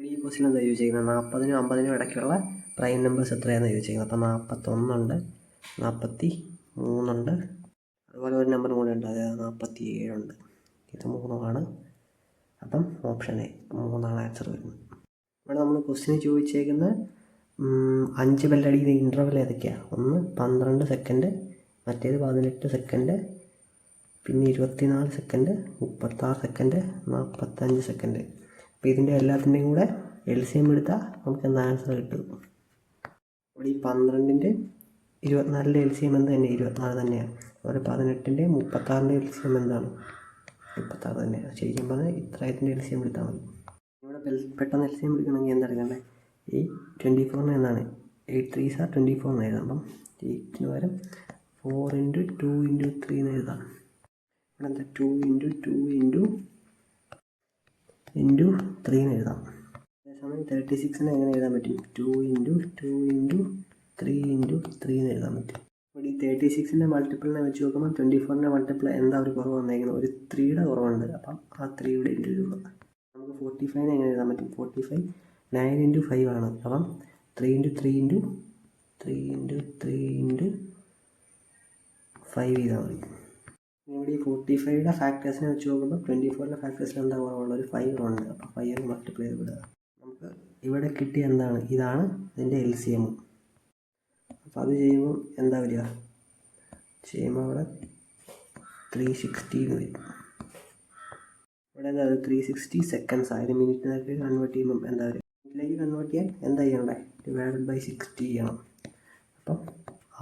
ഇവിടെ ഈ ക്വസ്റ്റ്യൻ എന്താ ചോദിച്ചിരിക്കുന്നത്, 40നും 50നും ഇടയ്ക്കുള്ള പ്രൈം നമ്പേഴ്സ് എത്രയാണെന്ന് ചോദിച്ചിരിക്കുന്നത്. അപ്പോൾ 41 ഉണ്ട്, 43 ഉണ്ട്, അതുപോലെ ഒരു നമ്പർ കൂടെ ഉണ്ട്, അതായത് 47 ഉണ്ട്. ഇത് 3 അപ്പം ഓപ്ഷൻ എ 3 ആൻസർ വരുന്നത്. ഇവിടെ നമ്മൾ ക്വസ്റ്റ്യൻ ചോദിച്ചേക്കുന്ന 5 ബെല്ലടിക്കുന്ന ഇൻ്റർവൽ ഏതൊക്കെയാണ്? ഒന്ന് 12 സെക്കൻഡ്, മറ്റേത് 18 സെക്കൻഡ്, പിന്നെ 24 സെക്കൻഡ്, 36 സെക്കൻഡ്, 45 സെക്കൻഡ്. അപ്പോൾ ഇതിൻ്റെ എല്ലാത്തിൻ്റെയും കൂടെ LCM എടുത്താൽ നമുക്ക് എന്താ ആൻസർ കിട്ടും? ഇവിടെ ഈ 12ൻ്റെ 24ൻ്റെ LCM എന്ത് തന്നെ? 24 തന്നെയാണ്. അതുപോലെ 18ൻ്റെ 36ൻ്റെ LCM എന്താണ്? 36 തന്നെയാണ്. ശരിക്കും പറഞ്ഞാൽ ഇത്രയത്തിൻ്റെ LCM എടുത്താൽ മതി. ഇവിടെ പെട്ടെന്ന് LCM എടുക്കണമെങ്കിൽ എന്താ എടുക്കണ്ടേ? ഈ 24 എന്താണ്? 8 3s are 24 എന്ന് എഴുതാം. അപ്പം 8ന് പകരം 4 × 2 × 3 എന്ന് എഴുതാം. ഇവിടെ എന്താ 2 × 2 × 3 എന്ന് എഴുതാം. അതേസമയം 36നെ എങ്ങനെ എഴുതാൻ പറ്റും? 2 × 2 × 3 × 3 എന്ന് എഴുതാൻ പറ്റും. ഇവിടെ ഈ 36ൻ്റെ മൾട്ടിപ്പിളിനെ വെച്ച് നോക്കുമ്പോൾ 24ൻ്റെ മൾട്ടിപ്പിൾ എന്താ ഒരു കുറവ് വന്നേക്കുന്നത്? ഒരു 3യുടെ കുറവുണ്ട്. അപ്പം ആ 3 ഇവിടെ എഴുതുക. നമുക്ക് 45നെ എങ്ങനെ എഴുതാൻ പറ്റും? 45 9 × 5 ആണ്. അപ്പം 3 × 3 × 3 × 3 × 5 ചെയ്താൽ മതി. ഇവിടെ ഈ 45യുടെ ഫാക്ടേഴ്സിനെ വെച്ച് നോക്കുമ്പോൾ 24ൻ്റെ ഫാക്ടേഴ്സിൽ എന്താ കുറവുള്ള? ഒരു 5 ഉണ്ട്. അപ്പോൾ 5 മൾട്ടിപ്ലൈ ചെയ്ത് വിടുക. നമുക്ക് ഇവിടെ കിട്ടിയ എന്താണ്? ഇതാണ് ഇതിൻ്റെ LCM. അപ്പോൾ അത് ചെയ്യുമ്പോൾ എന്താ വരിക? ചെയ്യുമ്പോൾ അവിടെ 360 എന്ന് വരും. ഇവിടെ എന്താ 360 സെക്കൻഡ്സ് ആയത്. മിനിറ്റിനൊക്കെ കൺവേർട്ട് ചെയ്യുമ്പം എന്താ വരിക? മിനിറ്റിലേക്ക് കൺവേർട്ട് ചെയ്യാൻ എന്താ ചെയ്യണ്ടേ? /60 ചെയ്യണം. അപ്പം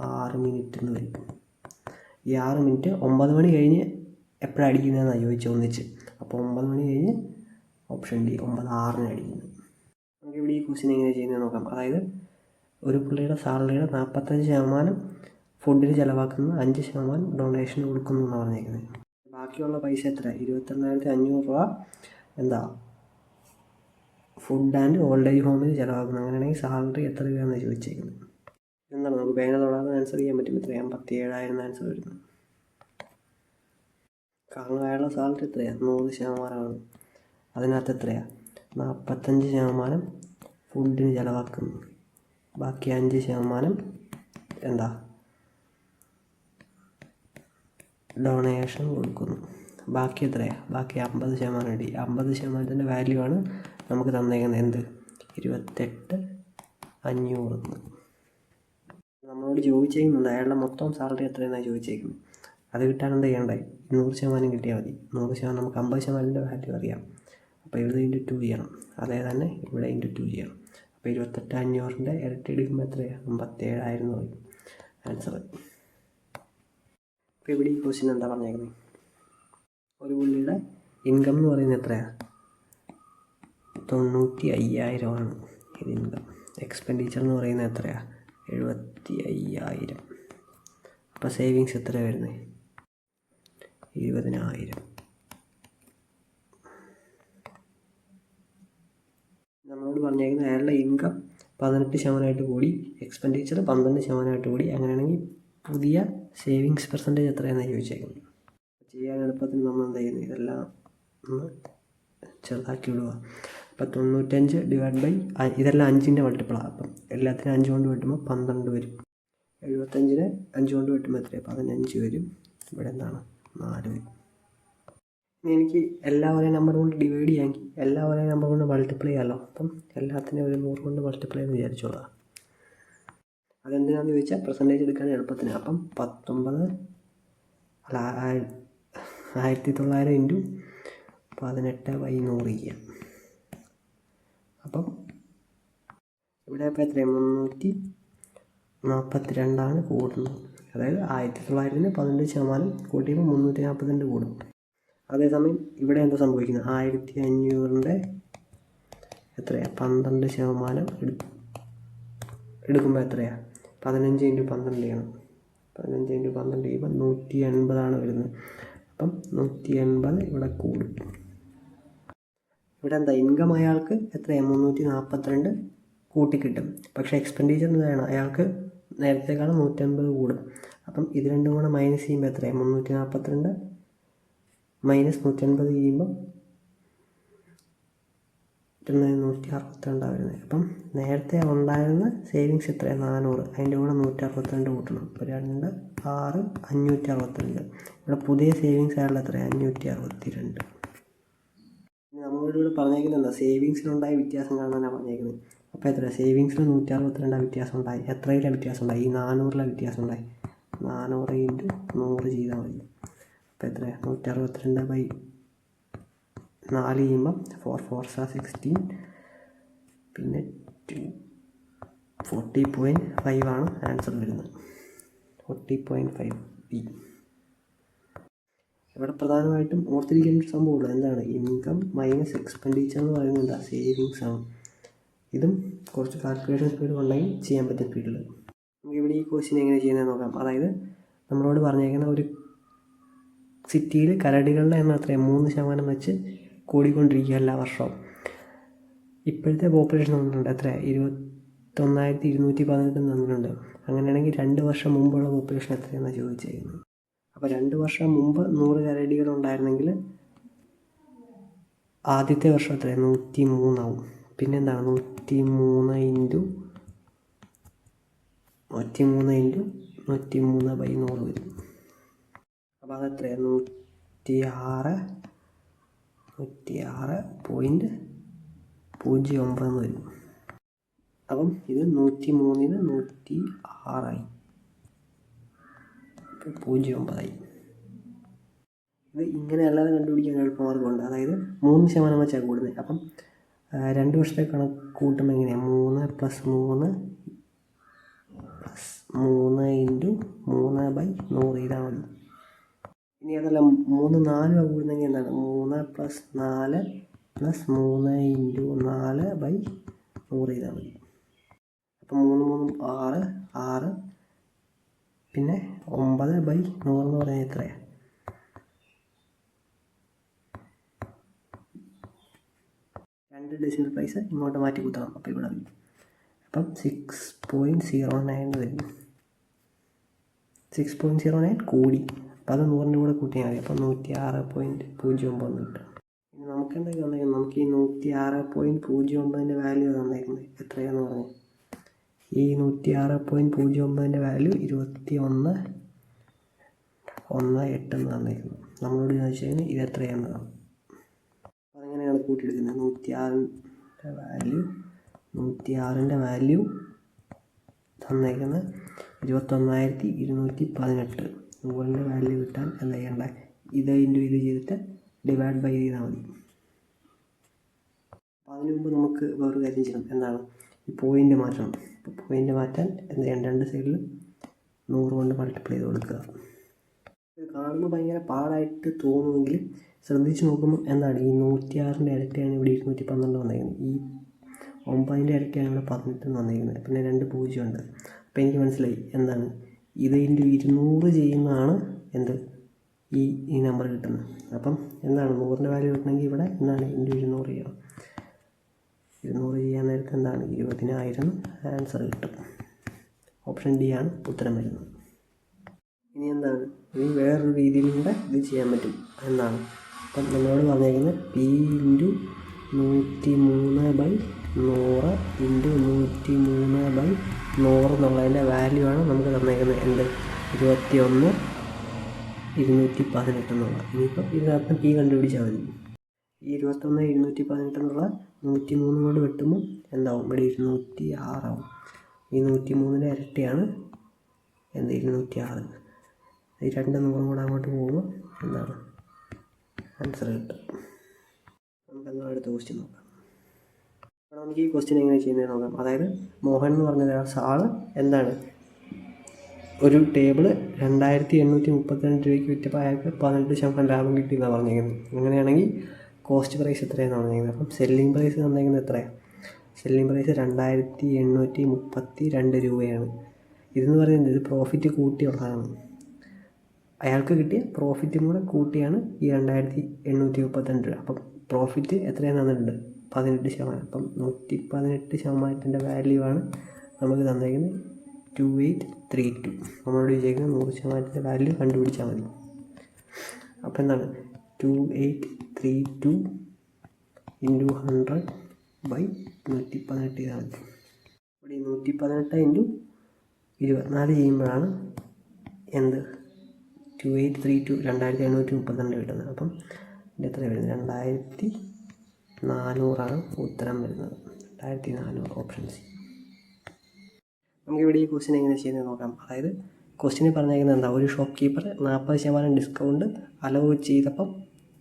6 മിനിറ്റ് എന്ന് വരും. ഈ 6 മിനിറ്റ് 9 മണി കഴിഞ്ഞ് എപ്പോഴാണ് അടിക്കുന്നതെന്നാണ് ചോദിച്ചത് ഒന്നിച്ച്. അപ്പോൾ 9 മണി കഴിഞ്ഞ് ഓപ്ഷൻ ഡി 9:06 അടിക്കുന്നത്. നമുക്ക് ഇവിടെ ഈ ക്വസ്റ്റ്യൻ എങ്ങനെ ചെയ്യുന്നത് നോക്കാം. അതായത് ഒരു പുള്ളിയുടെ സാലറിയുടെ 45% ഫുഡിന് ചിലവാക്കുന്നത്, 5% ഡൊണേഷൻ കൊടുക്കുന്നു എന്നാണ് പറഞ്ഞേക്കുന്നത്. ബാക്കിയുള്ള പൈസ എത്ര? 22,500 രൂപ എന്താ ഫുഡ് ആൻഡ് ഓൾഡ് ഏജ് ഹോമിൽ ചിലവാക്കുന്നത്. അങ്ങനെയാണെങ്കിൽ സാലറി എത്ര രൂപയാണെന്ന് ചോദിച്ചേക്കുന്നത്. എന്താണ് നമുക്ക് പേന തൊടാതെ ആൻസർ ചെയ്യാൻ പറ്റും. എത്ര? 57,000 ആൻസർ വരുന്നത്. കാരണം അയാളുടെ സാലറി എത്രയാണ്? 100%. അതിനകത്ത് എത്രയാണ്? 45% ഫുഡിന് ചിലവാക്കുന്നു, ബാക്കി 5% എന്താ ഡൊണേഷൻ കൊടുക്കുന്നു. ബാക്കി എത്രയാണ്? ബാക്കി 50% അടി. 50%ൻ്റെ വാല്യൂ ആണ് നമുക്ക് തന്നേക്കുന്നത്. എന്ത്? 28,500. നമ്മളോട് ചോദിച്ചേക്കുന്നുണ്ട് അയാളുടെ മൊത്തം സാലറി എത്രയെന്നാണ് ചോദിച്ചേക്കുന്നത്. അത് കിട്ടാൻ എന്താ ചെയ്യണ്ടേ? 100% കിട്ടിയാൽ മതി. 100% നമുക്ക് 50%ൻ്റെ വാല്യൂ അറിയാം. അപ്പോൾ ഇവിടെ × 2 ചെയ്യണം. അതേ തന്നെ ഇവിടെ × 2 ചെയ്യണം. അപ്പോൾ 28,500ൻ്റെ ഇരട്ടി എടുക്കുമ്പോൾ എത്രയാണ്? 57,000 വരും ആൻസർ. അപ്പോൾ ഇവിടെ ഈ ക്വസ്റ്റ്യൻ എന്താ പറഞ്ഞേക്കുന്നത്? ഒരു പുള്ളിയുടെ ഇൻകം എന്ന് പറയുന്നത് എത്രയാണ്? 95,000 ഇത് ഇൻകം. എക്സ്പെൻഡിച്ചർ എന്ന് പറയുന്നത് എത്രയാണ്? 75,000. അപ്പോൾ സേവിങ്സ് എത്ര വരുന്നത്? 20,000. നമ്മളോട് പറഞ്ഞേക്കുന്നത് അയാളുടെ ഇൻകം 18% കൂടി, എക്സ്പെൻഡിച്ചർ 12% കൂടി. അങ്ങനെയാണെങ്കിൽ പുതിയ സേവിങ്സ് പെർസെൻറ്റേജ് എത്രയാണെന്ന് ചോദിച്ചേക്കുന്നത്. ചെയ്യാൻ എളുപ്പത്തിന് നമ്മൾ എന്താ ചെയ്യുന്നത്? ഇതെല്ലാം ഒന്ന് ചെറുതാക്കി വിടുക. അപ്പോൾ 95 ഇതെല്ലാം 5ൻ്റെ മൾട്ടിപ്പിളാണ്. അപ്പം എല്ലാത്തിനും 5 കൊണ്ട് വെട്ടുമ്പോൾ 12 വരും. 75നെ 5 കൊണ്ട് വെട്ടുമ്പോൾ എത്രയാണ്? 15 വരും. ഇവിടെ എന്താണ്? 4 വരും. ഇനി എനിക്ക് എല്ലാ ഒരേ നമ്പർ കൊണ്ട് ഡിവൈഡ് ചെയ്യാമെങ്കിൽ എല്ലാ ഒരേ നമ്പർ കൊണ്ട് മൾട്ടിപ്ലൈ ചെയ്യാമല്ലോ. അപ്പം എല്ലാത്തിനും ഒരു 100 കൊണ്ട് മൾട്ടിപ്ലൈ എന്ന് വിചാരിച്ചോളാം. അതെന്തിനാണെന്ന് ചോദിച്ചാൽ പെർസെൻറ്റേജ് എടുക്കാൻ എളുപ്പത്തിന്. അപ്പം 19 അല്ല 1900 × 18/100 ചെയ്യാം. അപ്പം ഇവിടെ ഇപ്പോൾ എത്രയാണ്? 342 കൂടുന്നത്. അതായത് 1900-ന് 15% കൂട്ടിയപ്പോൾ 342 കൂടും. അതേസമയം ഇവിടെ എന്താ സംഭവിക്കുന്നത്? 1500ൻ്റെ എത്രയാണ്? 12% എടുക്കുമ്പോൾ എത്രയാണ്? 15 × 12 ചെയ്യണം. 15 × 12 ചെയ്യുമ്പോൾ 180 വരുന്നത്. അപ്പം 180 ഇവിടെ കൂടും. ഇവിടെ എന്താ ഇൻകം അയാൾക്ക് എത്രയാണ്? 342 കൂട്ടിക്കിട്ടും. പക്ഷേ എക്സ്പെൻഡിച്ചർ എന്താണ്? അയാൾക്ക് നേരത്തേക്കാളും 180 കൂടും. അപ്പം ഇത് രണ്ടും കൂടെ മൈനസ് ചെയ്യുമ്പോൾ എത്രയാണ്? 342 - 180 ചെയ്യുമ്പം കിട്ടുന്നത് 162 വരുന്നത്. അപ്പം നേരത്തെ ഉണ്ടായിരുന്ന സേവിങ്സ് എത്രയാണ്? 400. അതിൻ്റെ കൂടെ 162 കൂട്ടണം. അപ്പോൾ 2, 6, 562. ഇവിടെ പുതിയ സേവിങ്സ് ആയുള്ള എത്രയാണ്? 562. നമ്മളോട് ഇവിടെ പറഞ്ഞേക്കുന്നത് എന്താ? സേവിങ്സിലുണ്ടായ വ്യത്യാസം കാണാനാണ് പറഞ്ഞേക്കുന്നത്. അപ്പോൾ എത്ര? സേവിങ്സിൽ 162 വ്യത്യാസം ഉണ്ടായി. എത്രയിലെ വ്യത്യാസം ഉണ്ടായി? ഈ 400 വ്യത്യാസം ഉണ്ടായി. 400 × 100 ചെയ്താൽ മതി. അപ്പോൾ എത്ര? 162/4 ചെയ്യുമ്പം 4 4 16, പിന്നെ 40.5 ആണ് ആൻസർ വരുന്നത്. 40.5 B. ഇവിടെ പ്രധാനമായിട്ടും ഓർത്തിരിക്കേണ്ട ഒരു സംഭവമുള്ളൂ. എന്താണ്? ഇൻകം മൈനസ് എക്സ്പെൻഡിച്ചർ എന്ന് പറയുന്നത് എന്താ? സേവിങ്സ് ആണ്. ഇതും കുറച്ച് കാൽക്കുലേഷൻ സ്പീഡ് ഉണ്ടെങ്കിൽ ചെയ്യാൻ പറ്റും സ്പീഡിൽ. നമുക്ക് ഇവിടെ ഈ ക്വസ്റ്റ്യൻ എങ്ങനെ ചെയ്യുന്നത് നോക്കാം. അതായത് നമ്മളോട് പറഞ്ഞേക്കുന്ന ഒരു സിറ്റിയിൽ കരടികളുടെ എണ്ണം എത്രയാണ്? 3% വെച്ച് കൂടിക്കൊണ്ടിരിക്കുക എല്ലാ വർഷവും. ഇപ്പോഴത്തെ പോപ്പുലേഷൻ തന്നിട്ടുണ്ട്. എത്ര? 21,218 തന്നിട്ടുണ്ട്. അങ്ങനെയാണെങ്കിൽ 2 വർഷം മുമ്പുള്ള പോപ്പുലേഷൻ എത്രയാണെന്ന് ചോദിച്ചിരിക്കുന്നത്. അപ്പോൾ 2 വർഷം മുമ്പ് 100 കരടികൾ ഉണ്ടായിരുന്നെങ്കിൽ ആദ്യത്തെ വർഷം എത്രയാണ്? 103 ആവും. പിന്നെന്താണ്? 103 × 103/100 വരും. അപ്പോൾ അതെത്രയാണ്? 106.09 വരും. അപ്പം ഇത് 103-ന് 106 ആയി. 0.9 ഇത് ഇങ്ങനെ അല്ലാതെ കണ്ടുപിടിക്കാൻ എളുപ്പമാർഗ്ഗമുണ്ട്. അതായത് 3% വെച്ചാണ് കൂടുന്നത്. അപ്പം 2 വർഷത്തെ കണക്ക് കൂട്ടുമ്പോൾ എങ്ങനെയാണ്? 3 + 3 + 3 × 3/100 ചെയ്താൽ മതി. ഇനി അതല്ല 3 4 കൂടുന്നെങ്കിൽ എന്താണ്? 3 + 4 + 3 × 4/100 ചെയ്താൽ മതി. അപ്പം 3 3 6, പിന്നെ 9/100 എന്ന് പറഞ്ഞാൽ എത്രയാണ്? 2 ഡെസിമൽ പ്ലേസ് ഇങ്ങോട്ട് മാറ്റി കുത്തണം. അപ്പോൾ ഇവിടെ വരും. അപ്പം 6.09 വരും. 6.09 കൂടി. അപ്പോൾ അത് 100-ൻ്റെ കൂടെ കൂട്ടിയാൽ മതി. അപ്പം 106.09 കിട്ടും. ഇനി നമുക്ക് എന്തൊക്കെ തന്നേക്കുന്നത്? നമുക്ക് ഈ 106.09 വാല്യൂ തന്നേക്കുന്നത് എത്രയാണെന്ന് പറഞ്ഞു. ഈ 106.09 വാല്യൂ 21.18 എന്ന് തന്നേക്കുന്നു. നമ്മളോട് ചോദിച്ചു കഴിഞ്ഞാൽ ഇത് എത്രയാണെന്ന്. അപ്പോൾ അതെങ്ങനെയാണ് കൂട്ടിയെടുക്കുന്നത്? 106ൻ്റെ വാല്യൂ തന്നേക്കുന്നത് 21,218. 100ൻ്റെ വാല്യൂ കിട്ടാൻ എന്താ ചെയ്യേണ്ടത്? ഇത് ഇൻറ്റു ഇത് ചെയ്തിട്ട് ഡിവൈഡ് ബൈ ചെയ്താൽ മതി. അപ്പോൾ അതിന് മുമ്പ് നമുക്ക് വേറൊരു കാര്യം ചെയ്യണം. എന്താണ്? ഈ പോയിൻ്റ് മാറ്റണം. അപ്പോൾ പോയിൻ്റ് മാറ്റാൻ എന്ത് ചെയ്യണം? 2 സൈഡിലും 100 കൊണ്ട് മൾട്ടിപ്ലൈ ചെയ്ത് കൊടുക്കുക. ഇത് കാണുമ്പോൾ ഭയങ്കര പാടായിട്ട് തോന്നുമെങ്കിൽ ശ്രദ്ധിച്ച് നോക്കുമ്പോൾ എന്താണ്? ഈ 106ൻ്റെ ഇരട്ടിയാണ് ഇവിടെ 212 വന്നിരിക്കുന്നത്. ഈ 9ൻ്റെ ഇരട്ടിയാണ് ഇവിടെ 18 വന്നിരിക്കുന്നത്. പിന്നെ 2 0 ഉണ്ട്. അപ്പോൾ എനിക്ക് മനസ്സിലായി എന്താണ്? ഇത് ഇൻറ്റു 200 ചെയ്യുന്നതാണ് എന്ത്? ഈ നമ്പർ കിട്ടുന്നത്. അപ്പം എന്താണ്? 100ൻ്റെ വാല്യൂ കിട്ടണമെങ്കിൽ ഇവിടെ എന്താണ്? ഇൻറ്റു 200 ചെയ്യണം. 200 ചെയ്യാൻ നേരത്തെ എന്താണ്? 20,000 ആൻസർ കിട്ടും. ഓപ്ഷൻ ഡി ആണ് ഉത്തരം വരുന്നത്. ഇനി എന്താണ്? ഇനി വേറൊരു രീതിയിലും കൂടെ ഇത് ചെയ്യാൻ പറ്റും. എന്താണ്? അപ്പം നമ്മളോട് പറഞ്ഞേക്കുന്നത് P × 103/100 × 103/100 എന്നുള്ളതിൻ്റെ വാല്യൂ ആണ് നമുക്ക് തന്നേക്കുന്നത്. എന്ത്? 21,218 എന്നുള്ള. ഇനിയിപ്പം ഇതിനകത്ത് P കണ്ടുപിടിച്ചാൽ മതി. ഈ 21,218 എന്നുള്ള 103 കൊണ്ട് വെട്ടുമ്പോൾ എന്താവും? ഇവിടെ 206 ആവും. ഈ 103ൻ്റെ ഇരട്ടിയാണ് എന്ത്? 206. ഈ 2 100 കൂടെ അങ്ങോട്ട് പോകുമ്പോൾ എന്താണ്? ആൻസർ കിട്ടും. നമുക്കെന്നാൽ അടുത്ത ക്വസ്റ്റ്യൻ നോക്കാം. അപ്പോൾ നമുക്ക് ഈ ക്വസ്റ്റ്യൻ എങ്ങനെ ചെയ്യുന്നത് നോക്കാം. അതായത് മോഹൻ എന്ന് പറഞ്ഞ ആൾ എന്താണ്? ഒരു ടേബിള് 2,832 രൂപയ്ക്ക് വിറ്റപ്പോൾ അയാൾക്ക് 18% ലാഭം കിട്ടിയെന്നാണ് പറഞ്ഞിരിക്കുന്നത്. അങ്ങനെയാണെങ്കിൽ കോസ്റ്റ് പ്രൈസ് എത്രയാണെന്ന് പറഞ്ഞിരിക്കുന്നത്. അപ്പം സെല്ലിംഗ് പ്രൈസ് തന്നിരിക്കുന്നത് എത്രയാണ്? സെല്ലിംഗ് പ്രൈസ് 2,832 രൂപയാണ്. ഇതെന്ന് പറയുന്നത് ഇത് പ്രോഫിറ്റ് കൂട്ടിയുള്ളതാണ്. അയാൾക്ക് കിട്ടിയ പ്രോഫിറ്റും കൂടെ കൂട്ടിയാണ് ഈ 2,832 രൂപ. അപ്പം പ്രോഫിറ്റ് എത്രയാണ് തന്നിട്ടുണ്ട്? 18%. അപ്പം 118%ൻ്റെ വാല്യൂ ആണ് നമുക്ക് തന്നിരിക്കുന്നത് 2832. നമ്മളോട് വിചാരിക്കുന്നത് 100%ൻ്റെ വാല്യൂ കണ്ടുപിടിച്ചാൽ മതി. അപ്പോൾ എന്താണ്? 2832 × 100 ബൈ 118 ചെയ്താൽ മതി. ഇവിടെ 118 ഇൻറ്റു 24 ചെയ്യുമ്പോഴാണ് എന്ത് 2832 2732 കിട്ടുന്നത്. അപ്പം ഇത് എത്ര വരുന്നത്? 2400 ഉത്തരം വരുന്നത്. 2400 ഓപ്ഷൻ സി. നമുക്കിവിടെ ഈ ക്വസ്റ്റ്യൻ എങ്ങനെ ചെയ്യുന്നത് നോക്കാം. അതായത് ക്വസ്റ്റ്യന് പറഞ്ഞേക്കുന്നത് എന്താ, ഒരു ഷോപ്പ് കീപ്പർ 40% ഡിസ്കൗണ്ട് അലവ്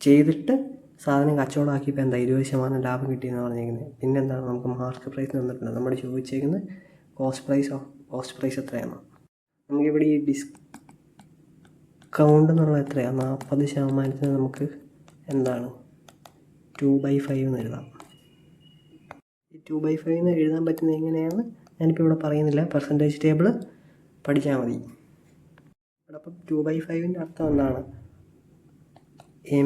ചെയ്തിട്ട് സാധനം കച്ചവടമാക്കിയപ്പോൾ എന്താ 20% ലാഭം കിട്ടിയെന്ന് പറഞ്ഞേക്കുന്നത്. പിന്നെ എന്താണ് നമുക്ക് മാർക്ക് പ്രൈസ് തന്നിട്ടുണ്ട്. നമ്മൾ ചോദിച്ചേക്കുന്നത് കോസ്റ്റ് പ്രൈസ് എത്രയാണ്. നമുക്കിവിടെ ഈ ഡിസ്കൗണ്ട് എന്നുള്ളത് എത്രയാണ്? 40% നമുക്ക് എന്താണ് 2/5 എന്ന് എഴുതാം. ഈ 2/5 എന്ന് എഴുതാൻ പറ്റുന്നത് എങ്ങനെയാണ് ഞാനിപ്പോൾ ഇവിടെ പറയുന്നില്ല, പെർസെൻറ്റേജ് ടേബിൾ പഠിച്ചാൽ മതി. ഇവിടെ അപ്പം 2/5ൻ്റെ അർത്ഥം എന്താണ്?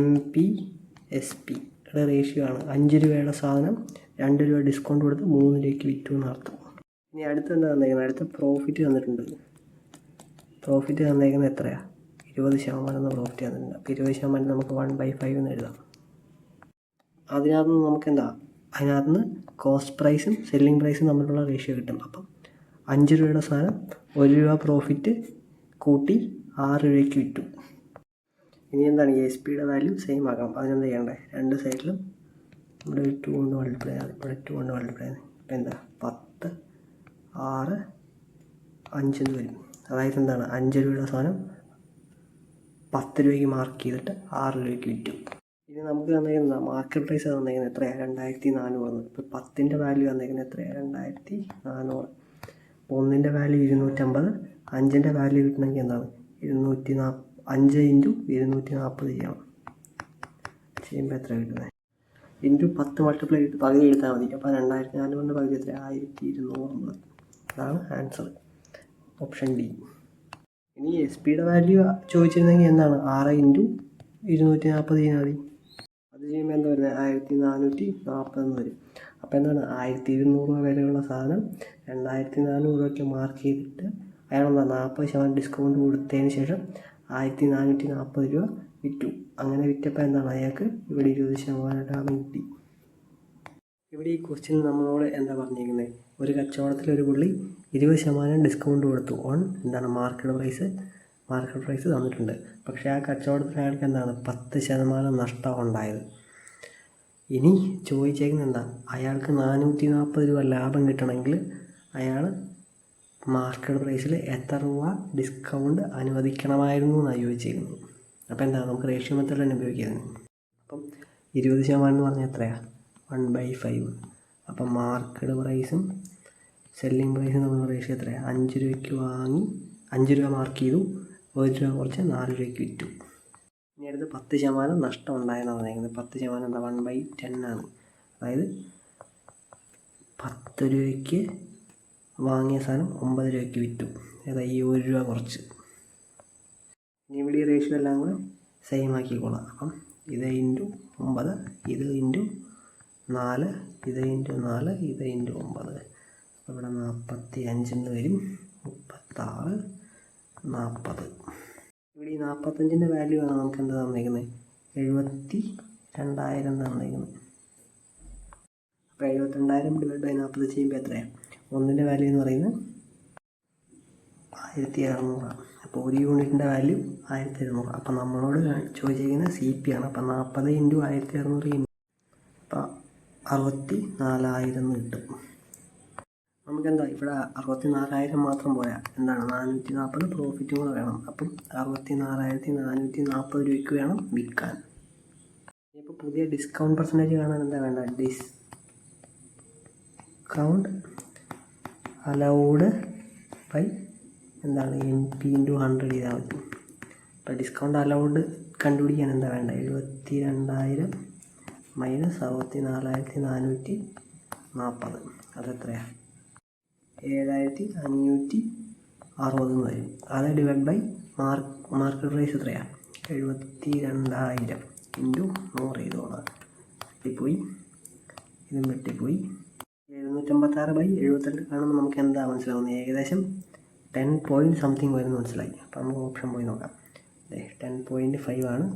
MPSP യുടെ റേഷ്യോ ആണ്. 5 രൂപയുടെ സാധനം 2 രൂപ ഡിസ്കൗണ്ട് കൊടുത്ത് 3 രൂപയ്ക്ക് വിറ്റു എന്നർത്ഥം. ഇനി അടുത്ത് എന്താ തന്നേക്കുന്നത്? അടുത്ത പ്രോഫിറ്റ് തന്നിട്ടുണ്ട്. പ്രോഫിറ്റ് തന്നേക്കുന്നത് എത്രയാണ്? 20% എന്ന പ്രോഫിറ്റ് തന്നിട്ടുണ്ട്. അപ്പോൾ 20% നമുക്ക് 1/5 എന്ന് എഴുതാം. അതിനകത്ത് നമുക്ക് എന്താ, അതിനകത്ത് കോസ്റ്റ് പ്രൈസും സെല്ലിംഗ് പ്രൈസും തമ്മിലുള്ള റേഷ്യോ കിട്ടും. അപ്പം 5 രൂപയുടെ സാധനം 1 രൂപ പ്രോഫിറ്റ് കൂട്ടി 6 രൂപയ്ക്ക് വിറ്റു. ഇനി എന്താണ് ASP യുടെ വാല്യൂ സെയിം ആക്കണം. അതിനെന്താ ചെയ്യേണ്ടത്? രണ്ട് സൈഡിലും ഇവിടെ 2 കൊണ്ട് മൾട്ടിപ്ലൈ ആണ്. ഇവിടെ 2 കൊണ്ട് മൾട്ടിപ്ലൈ ആണ്. ഇപ്പം എന്താ 10 6 5 എന്ന് വരും. അതായത് എന്താണ് 5 രൂപയുടെ സാധനം 10 രൂപയ്ക്ക് മാർക്ക് ചെയ്തിട്ട് 6 രൂപയ്ക്ക് വിറ്റു. ഇനി നമുക്ക് തന്നേക്കുന്ന മാർക്കറ്റ് പ്രൈസ് തന്നേക്കുന്നത് എത്രയാണ്? 2400. ഇപ്പോൾ 10ൻ്റെ വാല്യൂ തന്നേക്കുന്നത് എത്രയാണ്? 2400. 1ൻ്റെ വാല്യൂ 250, 5ൻ്റെ വാല്യൂ കിട്ടണമെങ്കിൽ എന്താണ് 5 ഇൻറ്റു 240 ചെയ്യണം. ചെയ്യുമ്പോൾ എത്ര കിട്ടുന്നത്? ഇൻറ്റു 10 മൾട്ടിപ്ലൈ ചെയ്തിട്ട് പകുതി എടുത്താൽ മതി. അപ്പോൾ 2400 പകുതി എത്ര? 1250. അതാണ് ആൻസർ, ഓപ്ഷൻ ഡി. ഇനി SP യുടെ വാല്യൂ ചോദിച്ചിരുന്നെങ്കിൽ എന്താണ് 6 ഇൻറ്റു 240 ചെയ്താൽ മതി. അത് ചെയ്യുമ്പോൾ എന്താ വരുന്നത്? 1440 എന്ന് വരും. അപ്പോൾ എന്താണ് 1200 രൂപ വിലയുള്ള സാധനം 2400 രൂപയ്ക്ക് മാർക്ക് ചെയ്തിട്ട് അയാളെന്താ 40% ഡിസ്കൗണ്ട് കൊടുത്തതിന് ശേഷം 1440 രൂപ വിറ്റു. അങ്ങനെ വിറ്റപ്പോൾ എന്താണ് അയാൾക്ക് ഇവിടെ 20% ലാഭം കിട്ടി. ഇവിടെ ഈ ക്വസ്റ്റ്യൻ നമ്മളോട് എന്താ പറഞ്ഞിരിക്കുന്നത്? ഒരു കച്ചവടത്തിൽ ഒരു പുള്ളി 20% ഡിസ്കൗണ്ട് കൊടുത്തു ഓൺ എന്താണ് മാർക്കറ്റ് പ്രൈസ് തന്നിട്ടുണ്ട്. പക്ഷേ ആ കച്ചവടത്തിൽ അയാൾക്ക് എന്താണ് 10% നഷ്ടം ഉണ്ടായത്. ഇനി ചോദിച്ചേക്കുന്നത് എന്താ, അയാൾക്ക് 440 രൂപ ലാഭം കിട്ടണമെങ്കിൽ അയാൾ മാർക്കറ്റ് പ്രൈസിൽ എത്ര രൂപ ഡിസ്കൗണ്ട് അനുവദിക്കണമായിരുന്നു എന്നാണ് ചോദിച്ചിരുന്നത്. അപ്പോൾ എന്താ നമുക്ക് റേഷ്യോ മെത്തേഡ് തന്നെ ഉപയോഗിക്കുന്നത്. അപ്പം 20% എന്ന് പറഞ്ഞാൽ എത്രയാണ്? 1/5. അപ്പം മാർക്കറ്റ് പ്രൈസും സെല്ലിംഗ് പ്രൈസും തമ്മിലുള്ള റേഷ്യോ എത്രയാണ്? 5 രൂപയ്ക്ക് വാങ്ങി 5 രൂപ മാർക്ക് ചെയ്തു, 1 രൂപ കുറച്ച് 4 രൂപയ്ക്ക് വിറ്റു. ഇനി അടുത്ത് 10% നഷ്ടം ഉണ്ടായെന്നാണ് പറയുന്നത്. 10% എന്താ 1/10 ആണ്. അതായത് 10 രൂപയ്ക്ക് വാങ്ങിയ സാധനം 9 രൂപയ്ക്ക് വിറ്റു. അതായത് ഈ 1 രൂപ കുറച്ച്. ഇനി ഇവിടെ ഈ റേഷ്യോ എല്ലാം കൂടെ സെയിം ആക്കിക്കോളാം. അപ്പം ഇത് ഇൻറ്റു 9, ഇത് ഇൻറ്റു 4, ഇത് ഇൻറ്റു 4, ഇത് ഇൻറ്റു 9. അപ്പോൾ ഇവിടെ 45 എന്ന് വരും. 36 40. ഇവിടെ ഈ 45ൻ്റെ വാല്യൂ ആണ് നമുക്ക് എന്താ തന്നിരിക്കുന്നത്? 72,000 തന്നിരിക്കുന്നത്. അപ്പോൾ 72,000 ഡിവൈഡ് ബൈ 40 ചെയ്യുമ്പോൾ എത്രയാണ്? 1ൻ്റെ വാല്യൂ എന്ന് പറയുന്നത് 1600. അപ്പോൾ ഒരു യൂണിറ്റിൻ്റെ വാല്യൂ 1700. അപ്പോൾ നമ്മളോട് ചോദിച്ചിരിക്കുന്നത് CP ആണ്. അപ്പോൾ 40 ഇൻറ്റു 1600 ചെയ്യുമ്പോൾ അപ്പോൾ 64,000 എന്ന് കിട്ടും. നമുക്കെന്താ ഇവിടെ 64,000 മാത്രം പോരാ, എന്താണ് 440 പ്രോഫിറ്റും കൂടെ വേണം. അപ്പം 64,440 രൂപയ്ക്ക് വേണം വിൽക്കാൻ. ഇപ്പോൾ പുതിയ ഡിസ്കൗണ്ട് പെർസെൻറ്റേജ് കാണാൻ എന്താ വേണ്ട? ഡിസ്കൗണ്ട് അലൗഡ് ബൈ എന്താണ് MP × 100 ചെയ്താൽ മതി. ഇപ്പോൾ ഡിസ്കൗണ്ട് അലൗഡ് കണ്ടുപിടിക്കാൻ എന്താ വേണ്ട? 72,000 മൈനസ് 64,440. അതെത്രയാണ്? 7,560 എന്ന് വരും. അത് ഡിവൈഡ് ബൈ മാർക്കറ്റ് പ്രൈസ് എത്രയാണ്? 72,000 ഇൻറ്റു 100 ചെയ്തോളാം. വെട്ടിപ്പോയി, ഇതും വെട്ടിപ്പോയി. 756/72 കാണുമ്പോൾ നമുക്ക് എന്താ മനസ്സിലാവുന്നത്? ഏകദേശം 10 പോയിൻറ്റ് സംതിങ് വരുന്നു മനസ്സിലായി. അപ്പോൾ നമുക്ക് ഓപ്ഷൻ പോയി നോക്കാം. 10.5 ആണ്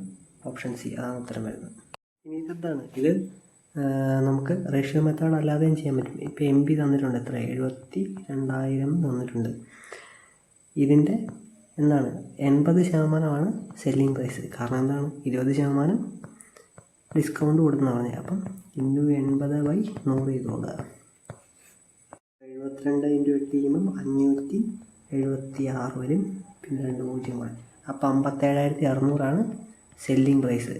ഓപ്ഷൻ സി. അതാണ് ഉത്തരം വരുന്നത്. ഇനി ഇതെന്താണ്? ഇത് നമുക്ക് റേഷ്യോ മെത്തേഡ് അല്ലാതെയും ചെയ്യാൻ പറ്റും. ഇപ്പോൾ MB തന്നിട്ടുണ്ട്, എത്ര 72,000 തന്നിട്ടുണ്ട്. ഇതിൻ്റെ എന്താണ് 80% സെല്ലിങ് പ്രൈസ്. കാരണം എന്താണ് 20% ഡിസ്കൗണ്ട് കൊടുക്കുന്നതാണ് പറഞ്ഞത്. അപ്പം 80/100 ചെയ്തുകൊള്ളുക. 72 × 8 ചെയ്യുമ്പം 576 വരും. പിന്നെ 2 0 കൂടെ. അപ്പം 57,600 സെല്ലിങ് പ്രൈസ്.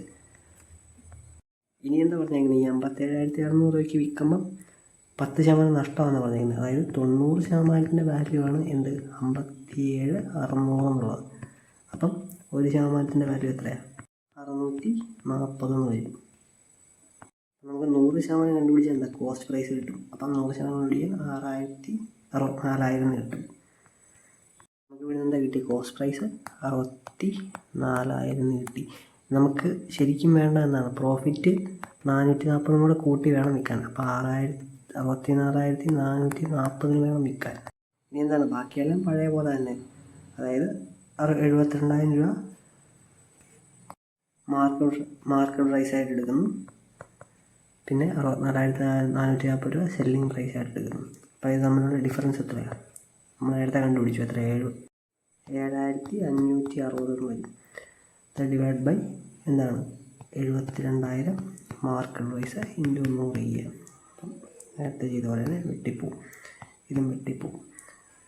ഇനി എന്താ പറഞ്ഞേക്കുന്നത്, ഈ 57,600 രൂപയ്ക്ക് വിൽക്കുമ്പം 10% നഷ്ടമാണെന്ന് പറഞ്ഞേക്കുന്നത്. അതായത് 90% വാല്യൂ ആണ് എന്ത് 57,600 എന്നുള്ളത്. അപ്പം 1% വാല്യൂ എത്രയാണ് 640 വരും. നമുക്ക് 100% കണ്ടുപിടിച്ചാൽ എന്താ കോസ്റ്റ് പ്രൈസ് കിട്ടും. അപ്പം 100% കണ്ടുപിടിക്കാൻ 4,000 കിട്ടും. നമുക്ക് ഇവിടെ എന്താ കിട്ടി, കോസ്റ്റ് പ്രൈസ് 64,000 കിട്ടി. നമുക്ക് ശരിക്കും വേണ്ട എന്താണ് പ്രോഫിറ്റ് 440 കൂടെ കൂട്ടി വേണം വിൽക്കാൻ. അപ്പോൾ 64,440 വേണം വിൽക്കാൻ. ഇനി എന്താണ് ബാക്കിയെല്ലാം പഴയ പോലെ തന്നെ. അതായത് 72,000 രൂപ മാർക്കറ്റ് പ്രൈസ് ആയിട്ട് എടുക്കുന്നു. പിന്നെ 64,440 രൂപ സെല്ലിങ് പ്രൈസ് ആയിട്ട് എടുക്കുന്നു. അപ്പോൾ ഇത് തമ്മിലുള്ള ഡിഫറൻസ് എത്രയാണ് നമ്മൾ നേരത്തെ കണ്ടുപിടിച്ചു. എത്ര 7,560 വരും. ഡിവൈഡ് ബൈ എന്താണ് 72,000 മാർക്കറ്റ് പ്രൈസ് ഇൻറ്റു 100 ചെയ്യുക. അപ്പം നേരത്തെ ചെയ്ത പോലെ തന്നെ വെട്ടിപ്പോവും, ഇതും വെട്ടിപ്പോവും.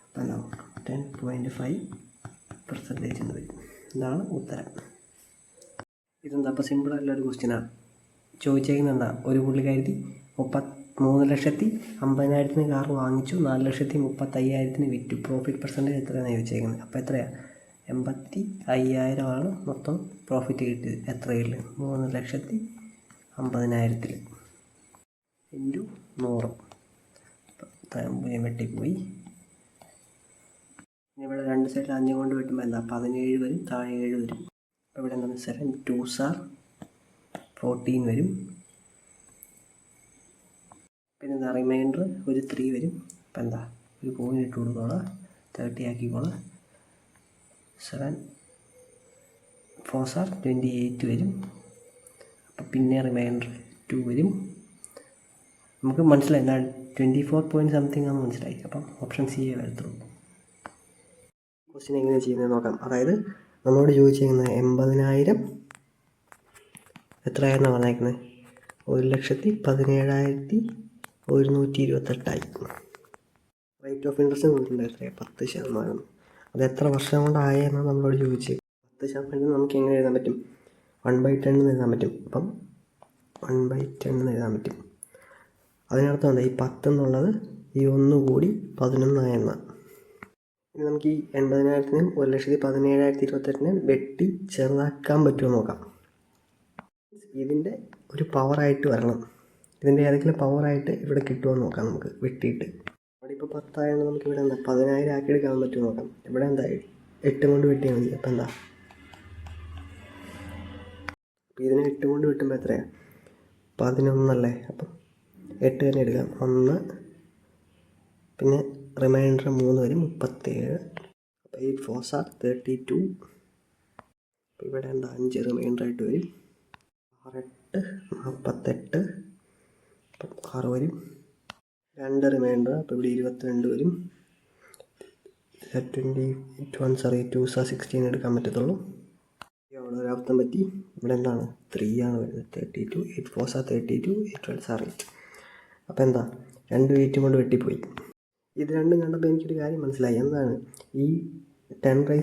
അപ്പം എന്താവും 10.5% എന്ന് വരും. ഇതാണ് ഉത്തരം. ഇതെന്താ അപ്പോൾ സിമ്പിളായിട്ടുള്ളൊരു ക്വസ്റ്റ്യനാണ്. ചോദിച്ചേക്കുന്നത് എന്താ, ഒരു പുള്ളിക്കാരി 3,50,000 കാർ വാങ്ങിച്ചു, 4,35,000 വിറ്റു. പ്രോഫിറ്റ് പെർസെൻറ്റേജ് എത്രയാണ് ചോദിച്ചേക്കുന്നത്. അപ്പോൾ എത്രയാണ് 85,000 മൊത്തം പ്രോഫിറ്റ് കിട്ടിയത്. എത്രയിൽ 3,50,000 ഇൻറ്റു 100. വെട്ടിപ്പോയി. ഇനി ഇവിടെ രണ്ട് സൈഡിൽ 5 കൊണ്ട് വെട്ടുമ്പോൾ എന്താ 17 വരും, താഴെ 7 വരും. അപ്പോൾ ഇവിടെ എന്താണ് 7 2s are 14 വരും. പിന്നെ എന്താ റിമൈൻഡർ ഒരു 3 വരും. അപ്പം എന്താ ഒരു കോയിൻ ഇട്ട് കൊടുത്തോളാം, 30 ആക്കിക്കോളാം. 7 4s are 28 വരും. അപ്പം പിന്നെ റിമൈൻഡർ 2 വരും. നമുക്ക് മനസ്സിലായി എന്താണ് 24 പോയിൻറ്റ് സംതിങ് ആണെന്ന് മനസ്സിലായി. അപ്പം ഓപ്ഷൻ സി വരത്തുള്ളൂ. ക്വസ്റ്റ്യൻ എങ്ങനെയാണ് ചെയ്യുന്നത് നോക്കാം. അതായത് നമ്മളോട് ചോദിച്ചിരിക്കുന്നത് 80,000 എത്രയാണെന്ന് പറഞ്ഞേക്കുന്നത് 1,17,128. റേറ്റ് ഓഫ് ഇൻട്രസ്റ്റ് തന്നിട്ടുണ്ട് എത്രയാണ് 10%. അത് എത്ര വർഷം കൊണ്ടായെന്നാണ് നമ്മളോട് ചോദിച്ചത്. 10% നമുക്ക് എങ്ങനെ എഴുതാൻ പറ്റും 1/10 എന്ന് എഴുതാൻ പറ്റും. അപ്പം 1/10 എന്ന് എഴുതാൻ പറ്റും. അതിനർത്ഥം എന്താ ഈ 10 എന്നുള്ളത് ഈ 1 കൂടി 11 എന്നാണ്. ഇനി നമുക്ക് ഈ 80,000-നെയും 1,17,028-നെയും വെട്ടി ചെറുതാക്കാൻ പറ്റുമോ നോക്കാം. ഇതിൻ്റെ ഒരു പവറായിട്ട് വരണം. ഇതിൻ്റെ ഏതെങ്കിലും പവറായിട്ട് ഇവിടെ കിട്ടുമോ നോക്കാം നമുക്ക് വെട്ടിയിട്ട്. അവിടെ ഇപ്പോൾ 10 ആയതുകൊണ്ട് നമുക്ക് ഇവിടെ എന്താ 10,000 ആക്കി എടുക്കാൻ പറ്റുമോ നോക്കാം. ഇവിടെ എന്താ 8 കൊണ്ട് വെട്ടിയാൽ മതി. അപ്പം എന്താ അപ്പോൾ ഇതിനെ 8 കൊണ്ട് വെട്ടുമ്പോൾ എത്രയാണ് 11 അല്ലേ. അപ്പം 8 തന്നെ എടുക്കാം. 1 പിന്നെ റിമൈൻഡർ 3 വരും 37. അപ്പോൾ 8 4s are 32. അപ്പോൾ ഇവിടെ എന്താ 5 റിമൈൻഡറായിട്ട് വരും. 6 8 48. അപ്പം 6 വരും. 2 റിമൈൻഡർ. അപ്പോൾ ഇവിടെ 22 വരും. 2s are 16 എടുക്കാൻ പറ്റത്തുള്ളൂ. അവിടെ ഒരർത്ഥം പറ്റി. ഇവിടെ എന്താണ് 3 ആണ് വരുന്നത് 32. 8 4s are 32. 8 12s are 8. അപ്പോൾ എന്താ 2 8 കൊണ്ട് വെട്ടിപ്പോയി. ഇത് രണ്ടും കണ്ടപ്പോൾ എനിക്കൊരു കാര്യം മനസ്സിലായി. എന്താണ് ഈ 10⁻⁴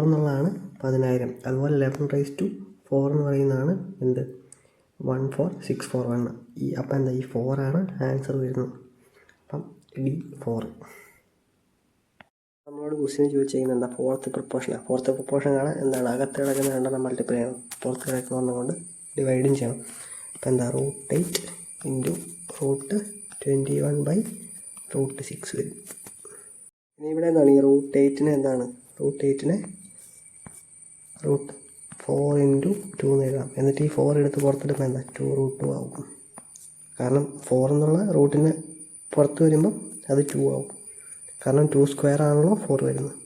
എന്നുള്ളതാണ് 10,000. അതുപോലെ 11⁻⁴ എന്ന് പറയുന്നതാണ് എന്ത് 14,641. ഈ അപ്പം എന്താ ഈ 4 ആണ് ആൻസർ വരുന്നത്. അപ്പം ഡി 4. നമ്മളോട് ക്വസ്റ്റ്യൻ ചോദിച്ചിരിക്കുന്നത് എന്താ ഫോർത്ത് പ്രൊപ്പോർഷൻ ആണ്. എന്താണ് അകത്ത് കിടക്കുന്ന രണ്ടെണ്ണം മൾട്ടിപ്ലൈ ചെയ്യണം. പുറത്ത് കിടക്കുന്ന ഒന്നും കൊണ്ട് ഡിവൈഡും ചെയ്യണം. അപ്പം എന്താ √8 ഇൻറ്റു √21/√6 വരും. ഇനി ഇവിടെ എന്താണ് ഈ √8-നെ എന്താണ് √8-നെ √4 ഇൻറ്റു 2 എന്ന് എഴുതാം. എന്നിട്ട് ഈ 4 എടുത്ത് പുറത്തെടുപ്പോൾ എന്താ 2√2 ആവും. കാരണം 4 എന്നുള്ള റൂട്ടിന് പുറത്ത് വരുമ്പം അത് 2 ആവും. കാരണം 2² ആണല്ലോ 4 വരുന്നത്.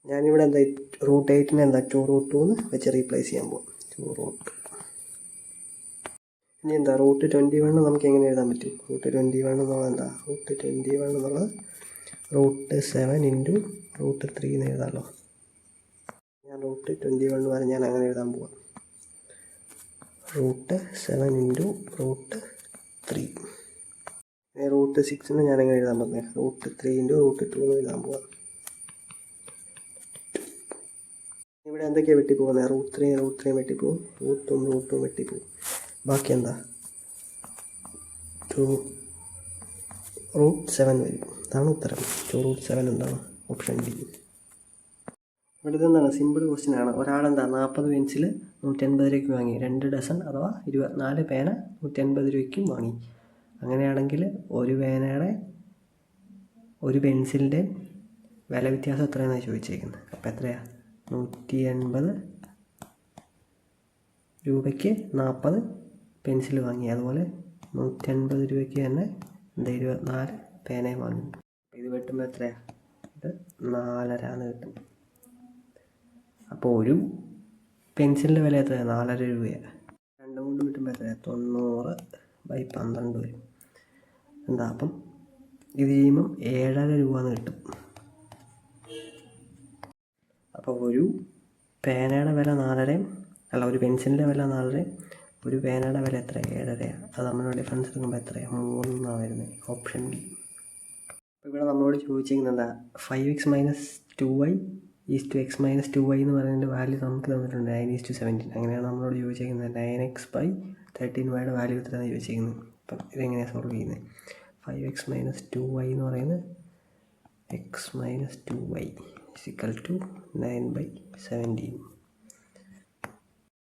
ഞാനിവിടെ എന്താ √8-നെ എന്താ 2√2 എന്ന് വെച്ച് റീപ്ലേസ് ചെയ്യാൻ പോകും. 2√2. ഇനി എന്താ റൂട്ട് 21 നമുക്ക് എങ്ങനെ എഴുതാൻ പറ്റും? റൂട്ട് 21 എന്നുള്ളത് എന്താ? റൂട്ട് 21 എന്നുള്ളത് റൂട്ട് 7 ഇൻറ്റു റൂട്ട് 3 എന്ന് എഴുതാമല്ലോ. ഞാൻ റൂട്ട് 21 വരെ ഞാൻ അങ്ങനെ എഴുതാൻ പോവാം. Root 7 into root 3. റൂട്ട് 6 ഞാൻ എങ്ങനെ എഴുതാൻ പോകുന്നത്? റൂട്ട് 3 ഇൻറ്റു റൂട്ട് 2 എന്ന് എഴുതാൻ പോവാം. ഇവിടെ എന്തൊക്കെയാണ് വെട്ടിപ്പോകുന്നത്? റൂട്ട് 3 വെട്ടിപ്പോവും, റൂട്ടും വെട്ടിപ്പോവും. ബാക്കി എന്താ? റൂട്ട് 7 വരും. അതാണ് ഉത്തരം. റൂട്ട് 7 എന്താണ്? Option D. ഇവിടെ ഇതെന്താണ്? സിമ്പിൾ ക്വസ്റ്റ്യൻ ആണ്. ഒരാളെന്താ 40 പെൻസിൽ 150 രൂപയ്ക്ക് വാങ്ങി, 2 ഡസൺ അഥവാ 24 പേന 150 രൂപയ്ക്കും വാങ്ങി. അങ്ങനെയാണെങ്കിൽ ഒരു പെൻസിലിൻ്റെ വില വ്യത്യാസം എത്രയാണെന്നാണ് ചോദിച്ചേക്കുന്നത്. അപ്പോൾ എത്രയാണ്? 180 രൂപയ്ക്ക് 40 പെൻസിൽ വാങ്ങി. അതുപോലെ 150 രൂപയ്ക്ക് തന്നെ 24 പേനയും വാങ്ങി. ഇത് വെട്ടുമ്പോൾ എത്രയാണ്? ഇത് 4.5 കിട്ടും. അപ്പോൾ ഒരു പെൻസിലിൻ്റെ വില എത്രയാണ്? 4.5 രൂപയാണ്. രണ്ടും കൊണ്ട് കിട്ടുമ്പോൾ എത്രയാണ്? 90/12 വരും. എന്താ? അപ്പം ഇത് ചെയ്യുമ്പം 7.5 രൂപ എന്ന് കിട്ടും. അപ്പോൾ ഒരു പേനയുടെ വില 4.5, അല്ല ഒരു പെൻസിലിൻ്റെ വില 4.5, ഒരു പേനയുടെ വില എത്ര? 7.5. അത് നമ്മളുടെ ഡിഫറൻസ് എടുക്കുമ്പോൾ എത്രയാണ്? 3 എന്നാണ് വരുന്നത്. Option D. അപ്പോൾ ഇവിടെ നമ്മളോട് ചോദിച്ചിരിക്കുന്നത് എന്താ? 5x - 2y x - 2y എന്ന് പറയുന്നതിൻ്റെ വാല്യൂ നമുക്ക് തന്നിട്ടുണ്ട് 9:17. അങ്ങനെയാണ് നമ്മളോട് ചോദിച്ചിരിക്കുന്നത് 9x/13y വാല്യൂ എത്രയാണ് ചോദിച്ചിരിക്കുന്നത്. അപ്പം ഇതെങ്ങനെയാണ് സോൾവ് ചെയ്യുന്നത്? 5x - 2y എന്ന് പറയുന്നത് x - 2y = 9/17.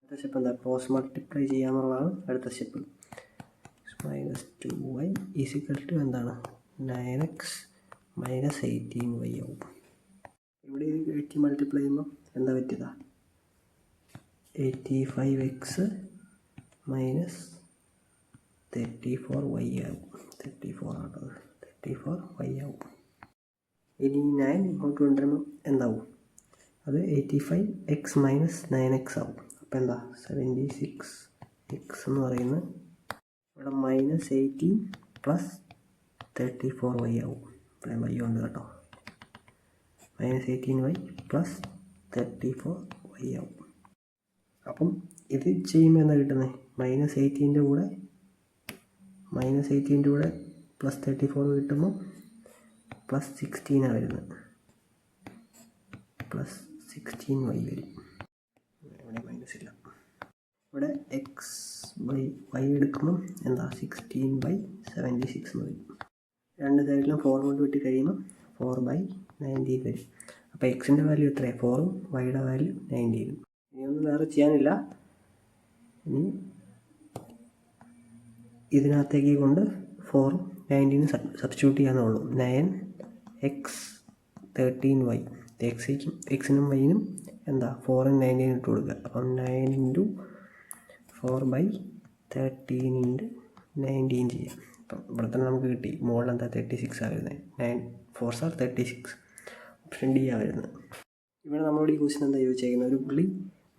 അടുത്ത സ്റ്റെപ്പ് എന്താ? ക്രോസ് മൾട്ടിപ്ലൈ ചെയ്യാന്നുള്ളതാണ് അടുത്ത സ്റ്റെപ്പ്. - 2y = എന്താണ്? 9x - 18y ആവും. ഇവിടെ ഇത് 80 മൾട്ടിപ്ലൈ ചെയ്യുമ്പോൾ എന്താ പറ്റുക? 85x - 34y ആവും. 34 ആണത്. 34y ആവും. ഇനി 9 ഇങ്ങോട്ട് കൊണ്ടുവരുമ്പോൾ എന്താവും? അത് 85x - 9x ആവും. അപ്പോൾ എന്താ? 76x എന്ന് പറയുന്നത് ഇവിടെ -18 + 34y ആവും. ഇവിടെ y ഉണ്ട് കേട്ടോ. -18y + 34y ആവും. അപ്പം ഇത് ചെയ്യുമ്പോൾ എന്താ കിട്ടുന്നത്? -18ൻ്റെ കൂടെ +34 കിട്ടുമ്പോൾ +16 വരുന്നത്. +16y വരും. ഇവിടെ മൈനസില്ല. ഇവിടെ x/y എടുക്കുമ്പം എന്താ? 16/76 എന്ന് വരും. രണ്ട് സൈഡിലും 4 കൊണ്ട് വെട്ടി കഴിയുമ്പോൾ 4/19 വരും. അപ്പോൾ എക്സിൻ്റെ വാല്യൂ എത്രയാണ്? 4ഉം വൈയുടെ വാല്യൂ 19ഉം. ഇനിയൊന്നും വേറെ ചെയ്യാനില്ല. ഇനി ഇതിനകത്തേക്ക് കൊണ്ട് 4ഉം 19ഉം സബ്സ്റ്റിറ്റ്യൂട്ട് ചെയ്യാന്നുള്ളൂ. 9x 13y. എക്സിനും വൈനും എന്താ? 4ഉം 19ഉം ഇട്ട് കൊടുക്കുക. അപ്പം 9 × 4/13 × 19 ചെയ്യാം. അപ്പം ഇവിടെ തന്നെ നമുക്ക് കിട്ടി. മുകളിൽ എന്താ? 36 ആണ് വരുന്നത്. 9 4s are 36. ഓപ്ഷൻ ഡി ആണ് വരുന്നത്. ഇവിടെ നമ്മളോട് ഈ ക്വസ്റ്റ്യൻ എന്താ ചോദിച്ചേക്കുന്നത്? ഒരു പുള്ളി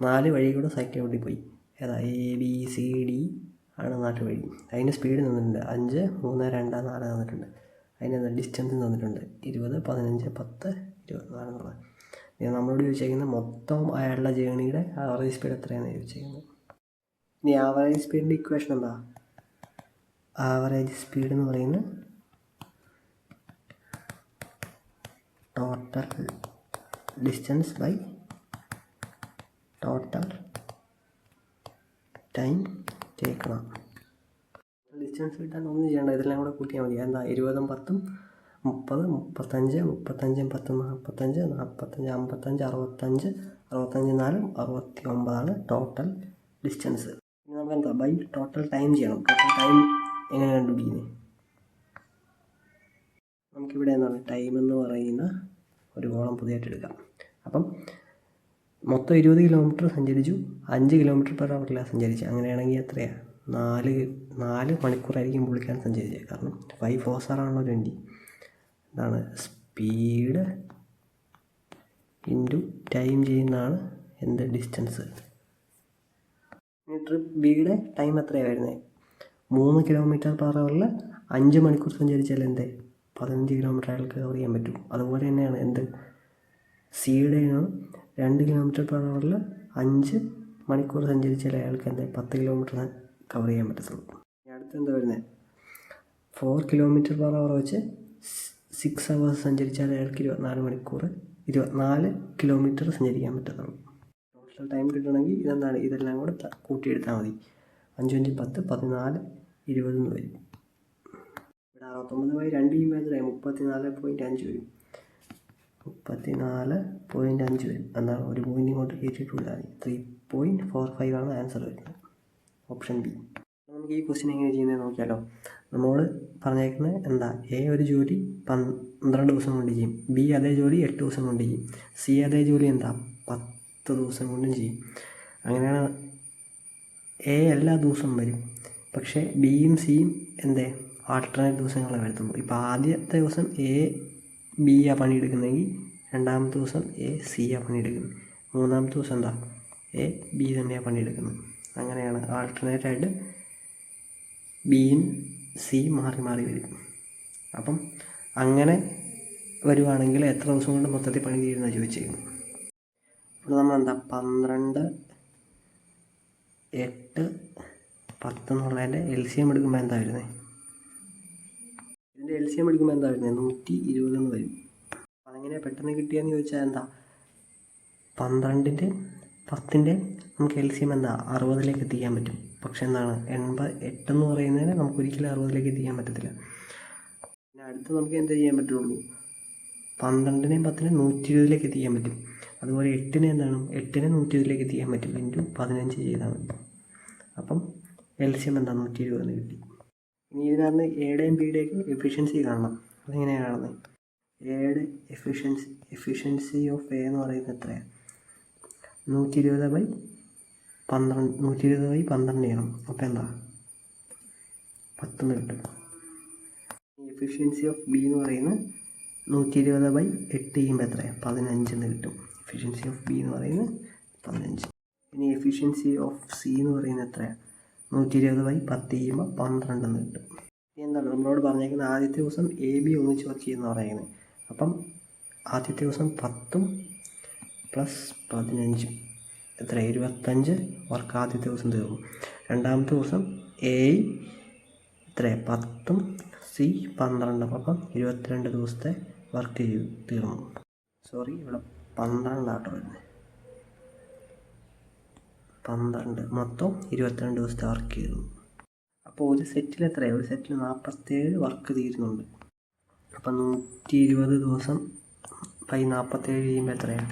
4 വഴി കൂടെ സൈക്കിൾ ഓടി പോയി. ഏതാ? ABCD ആണ് 4 വഴി. അതിന് സ്പീഡ് തന്നിട്ടുണ്ട് 5, 3, 2, 4 തന്നിട്ടുണ്ട്. അതിനെന്താ? ഡിസ്റ്റൻസ് തന്നിട്ടുണ്ട് 20, 15, 10, 24 എന്നുള്ളത്. നമ്മളോട് ചോദിച്ചേക്കുന്നത് മൊത്തം അയാളുടെ ജേണിയുടെ ആവറേജ് സ്പീഡ് എത്രയാണ് ചോദിച്ചേക്കുന്നത്. ഇനി ആവറേജ് സ്പീഡിൻ്റെ ഇക്വേഷൻ എന്താ? ആവറേജ് സ്പീഡ് എന്ന് പറയുന്നത് total distance by total time ടേക്കണം. ഡിസ്റ്റൻസ് കിട്ടാൻ ഒന്നും ചെയ്യേണ്ട, ഇതെല്ലാം കൂടെ കൂട്ടിയാൽ മതി. എന്താ? 20ഉം 10ഉം 30, 35, 35, 10, 45, 45, 55, 65, 65, 4, 69 ടോട്ടൽ ഡിസ്റ്റൻസ്. ഇനി നമുക്ക് എന്താ? ബൈ ടോട്ടൽ ടൈം ചെയ്യണം. ടോട്ടൽ ടൈം എങ്ങനെ കണ്ടുപിടിക്കുന്നത്? നമുക്കിവിടെ എന്താണ്? ടൈം എന്ന് പറയുന്ന ഒരു കോളം പുതിയതായിട്ട് എടുക്കാം. അപ്പം മൊത്തം 20 കിലോമീറ്റർ സഞ്ചരിച്ചു, 5 km/h സഞ്ചരിച്ചു. അങ്ങനെയാണെങ്കിൽ എത്രയാണ്? 4 മണിക്കൂറായിരിക്കും പുള്ളിക്കാൻ സഞ്ചരിച്ചത്. കാരണം 5 4s ആണല്ലോ 20. എന്താണ്? സ്പീഡ് ഇൻറ്റു ടൈം ചെയ്യുന്നതാണ് എന്ത്? ഡിസ്റ്റൻസ്. ഇനി ട്രിപ്പ് ബിയുടെ ടൈം എത്രയാണ് വരുന്നത്? 3 km/h 5 മണിക്കൂർ സഞ്ചരിച്ചാൽ എന്ത് 15 കിലോമീറ്റർ അയാൾക്ക് കവർ ചെയ്യാൻ പറ്റും. അതുപോലെ തന്നെയാണ് എന്ത് സിയുടെയാണ് 2 km/h 5 മണിക്കൂർ സഞ്ചരിച്ചാൽ അയാൾക്ക് എന്ത് 10 കിലോമീറ്റർ കവർ ചെയ്യാൻ പറ്റത്തുള്ളൂ. അടുത്ത് എന്താ വരുന്നത് 4 km/h വെച്ച് 6 hours സഞ്ചരിച്ചാൽ അയാൾക്ക് 24 മണിക്കൂർ 24 കിലോമീറ്റർ സഞ്ചരിക്കാൻ പറ്റത്തുള്ളൂ. ടോട്ടൽ ടൈം കിട്ടണമെങ്കിൽ ഇതെന്താണ് ഇതെല്ലാം കൂടെ കൂട്ടിയെടുത്താൽ മതി. 5 5 10 14 20 എന്ന് വരും. ഇവിടെ 69/2 ചെയ്യുമ്പോൾ എത്രയാണ് 34.5 വരും. 34.5 വരും. എന്താണ് ഒരു പോയിന്റ് ഇങ്ങോട്ട് കയറ്റിയിട്ട് വിടാൻ 3.45 ആണ് ആൻസർ വരുന്നത്. Option B. നമുക്ക് ഈ ക്വസ്റ്റ്യൻ എങ്ങനെ ചെയ്യുന്നത് നോക്കിയാലോ. നമ്മൾ പറഞ്ഞേക്കുന്നത് എന്താ എ ഒരു ജോലി 12 ദിവസം കൊണ്ട് ചെയ്യും, ബി അതേ ജോലി 8 ദിവസം കൊണ്ട് ചെയ്യും, സി അതേ ജോലി എന്താ 10 ദിവസം കൊണ്ടും ചെയ്യും. അങ്ങനെയാണ് എ എല്ലാ ദിവസവും വരും, പക്ഷേ ബിയും സിയും എന്തേ ആൾട്ടർനേറ്റ് ദിവസങ്ങളെ വരത്തുള്ളൂ. ഇപ്പോൾ ആദ്യത്തെ ദിവസം എ ബി ആ പണിയെടുക്കുന്നെങ്കിൽ രണ്ടാമത്തെ ദിവസം എ സി ആ പണിയെടുക്കുന്നത്, മൂന്നാമത്തെ ദിവസം എന്താ എ ബി തന്നെയാണ് പണിയെടുക്കുന്നത്. അങ്ങനെയാണ് ആൾട്ടർനേറ്റായിട്ട് ബിയും സി മാറി മാറി വരും. അപ്പം അങ്ങനെ വരുവാണെങ്കിൽ എത്ര ദിവസം കൊണ്ട് മൊത്തത്തിൽ പണി തീരുന്ന ചോദിച്ചേക്കുന്നു. ഇവിടെ നമ്മൾ എന്താ 12, 8, 10 എന്നുള്ളതിൻ്റെ LCM എടുക്കുമ്പോൾ എന്താ വരുന്നത്, ഇതിൻ്റെ LCM എടുക്കുമ്പോൾ എന്താ വരുന്നത് 120 എന്ന് വരും. അതെങ്ങനെ പെട്ടെന്ന് കിട്ടിയെന്ന് ചോദിച്ചാൽ എന്താ 12ൻ്റെ 10ൻ്റെ നമുക്ക് LCM എന്താ 60ലേക്ക് എത്തിക്കാൻ പറ്റും. പക്ഷെ എന്താണ് 88 എന്ന് പറയുന്നതിന് നമുക്ക് ഒരിക്കലും 60ലേക്ക് എത്തിക്കാൻ പറ്റത്തില്ല. പിന്നെ അടുത്ത് നമുക്ക് എന്താ ചെയ്യാൻ പറ്റുള്ളൂ 12നെയും 10നെയും 120ലേക്ക് എത്തിക്കാൻ പറ്റും. അതുപോലെ 8നെ എന്താണ് 8നെ 120ലേക്ക് എത്തിക്കാൻ പറ്റും. ഇൻറ്റു 15 ചെയ്താൽ മതി. അപ്പം LCM എന്താ 120 എന്ന് കിട്ടി. ഇനി ഇതിനകത്ത് എയുടെയും ബിയുടെയൊക്കെ എഫിഷ്യൻസി കാണണം. അതെങ്ങനെയാണ് കാണുന്നത്, എയുടെ എഫിഷ്യൻസി ഓഫ് എ എന്ന് പറയുന്നത് എത്രയാണ് 120/12 ചെയ്യണം. അപ്പോൾ എന്താ 10 എന്ന് കിട്ടും. എഫിഷ്യൻസി ഓഫ് ബി എന്ന് പറയുന്നത് 120/8 ചെയ്യുമ്പോൾ എത്രയാണ് 15 എന്ന് കിട്ടും. എഫിഷ്യൻസി ഓഫ് ബി എന്ന് പറയുന്നത് 15. ഇനി എഫിഷ്യൻസി ഓഫ് സി എന്ന് പറയുന്നത് എത്രയാണ് 120/10 ചെയ്യുമ്പോൾ 12 എന്ന് കിട്ടും. എന്താണ് നമ്മളോട് പറഞ്ഞേക്കുന്നത് ആദ്യത്തെ ദിവസം എ ബി ഒന്നിച്ച് വർക്ക് ചെയ്യുന്ന പറയുന്നത്. അപ്പം ആദ്യത്തെ ദിവസം 10 + 15 എത്ര 25 വർക്ക് ആദ്യത്തെ ദിവസം തീർന്നു. രണ്ടാമത്തെ ദിവസം എ എത്ര 10 സി 12, അപ്പം 22 ദിവസത്തെ വർക്ക് തീർന്നു. സോറി ഇവിടെ 12 ആട്ടോ വരുന്നത്. 12 മൊത്തം 22 ദിവസത്തെ വർക്ക് ചെയ്തു. അപ്പോൾ ഒരു സെറ്റിൽ എത്രയാണ്, ഒരു സെറ്റിൽ 47 വർക്ക് തീരുന്നുണ്ട്. അപ്പം 120 ദിവസം /47 ചെയ്യുമ്പോൾ എത്രയാണ്,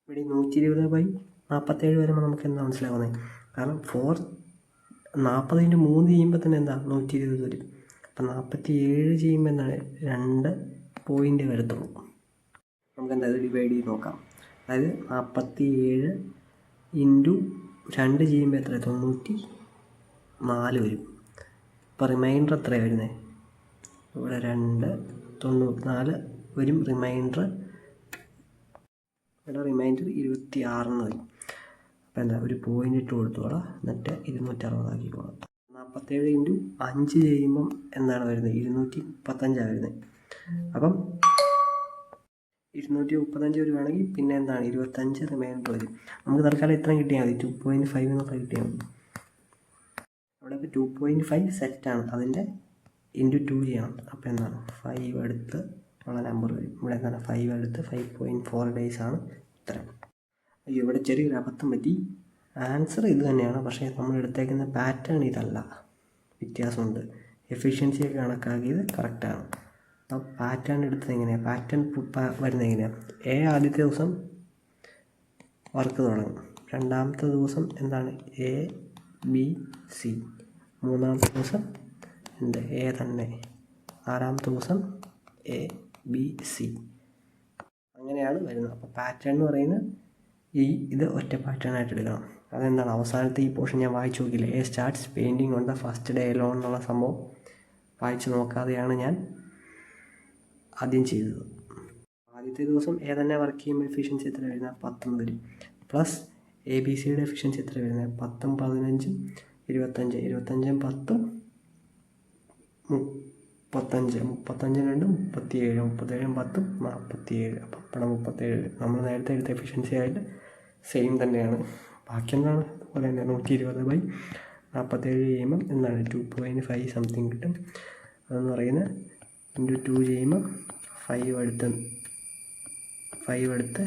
ഇവിടെ 120/47 വരുമ്പോൾ നമുക്ക് എന്താ മനസ്സിലാവുന്നത്, കാരണം 40×3 ചെയ്യുമ്പോൾ തന്നെ എന്താ 120 വരും. അപ്പം 47 ചെയ്യുമ്പോൾ എന്താണ് 2 പോയിൻ്റ് വരത്തുള്ളൂ. നമുക്ക് എന്താ ഇത് ഡിവൈഡ് ചെയ്ത് നോക്കാം. അതായത് 47 × 2 ചെയ്യുമ്പോൾ എത്ര 94 വരും. ഇപ്പോൾ റിമൈൻഡർ എത്രയാണ് വരുന്നത്, ഇവിടെ 2 94 വരും. റിമൈൻഡർ 26 എന്ന് വരും. അപ്പോൾ എന്താ ഒരു പോയിൻ്റ് ഇട്ട് കൊടുത്തോളാം, എന്നിട്ട് 260 ആക്കിക്കോളാം. 47 × 5 ചെയ്യുമ്പം എന്താണ് വരുന്നത് 235 വരുന്നത്. അപ്പം 235 വരുവാണെങ്കിൽ പിന്നെ എന്താണ് 25 റിമൈൻഡർ വരും. നമുക്ക് തൽക്കാലം ഇത്രയും കിട്ടിയാൽ മതി, 2.5 എന്നുള്ള കിട്ടിയാൽ മതി. അവിടെ ഇപ്പോൾ 2.5 സെറ്റാണ്, അതിൻ്റെ × 2 ചെയ്യണം. അപ്പോൾ എന്താണ് 5 എടുത്ത് ഉള്ള നമ്പർ വരും. ഇവിടെ എന്താണ് 5 എടുത്ത് 5.4 days ആണ് ഉത്തരം. ഇവിടെ ചെറിയൊരു അബദ്ധം പറ്റി, ആൻസർ ഇത് തന്നെയാണ്, പക്ഷേ നമ്മൾ എടുത്തേക്കുന്ന പാറ്റേൺ ഇതല്ല, വ്യത്യാസമുണ്ട്. എഫിഷ്യൻസിയൊക്കെ കണക്കാക്കിയത് കറക്റ്റാണ്. അപ്പോൾ പാറ്റേൺ എടുത്തത് എങ്ങനെയാണ്, പാറ്റേൺ വരുന്നത് എങ്ങനെയാണ്, എ ആദ്യത്തെ ദിവസം വർക്ക് തുടങ്ങും, രണ്ടാമത്തെ ദിവസം എന്താണ് എ ബി സി, മൂന്നാമത്തെ ദിവസം എന്ത് എ തന്നെ, ആറാമത്തെ ദിവസം എ ബി സി, അങ്ങനെയാണ് വരുന്നത്. അപ്പോൾ പാറ്റേൺ എന്ന് പറയുന്നത് ഇത് ഒറ്റ പാറ്റേൺ ആയിട്ട് എടുക്കണം. അതെന്താണ് അവസാനത്തെ ഈ പോർഷൻ ഞാൻ വായിച്ചു നോക്കിയില്ല, A starts painting on the first day alone എന്നുള്ള സംഭവം വായിച്ച് നോക്കാതെയാണ് ഞാൻ ആദ്യം ചെയ്തത്. ആദ്യത്തെ ദിവസം എ തന്നെ വർക്ക് ചെയ്യുമ്പോൾ എഫിഷ്യൻസി എത്ര വരുന്നത് 10 വരും. പ്ലസ് എ ബി സിയുടെ എഫിഷ്യൻസി എത്ര വരുന്നത് 10 15 25, 25 10 35, 35 2 37, 37 10 47. അപ്പം ഇവിടെ 37 നമ്മൾ നേരത്തെ എടുത്ത എഫിഷ്യൻസി ആയിട്ട് സെയിം തന്നെയാണ്. ബാക്കി എന്താണ് അതുപോലെ തന്നെ 120/47 ചെയ്യുമ്പം എന്താണ് 2.5 സംതിങ് കിട്ടും. അതെന്ന് പറയുന്നത് ഇൻറ്റു 2 ചെയ്യുമ്പം 5 എടുത്ത്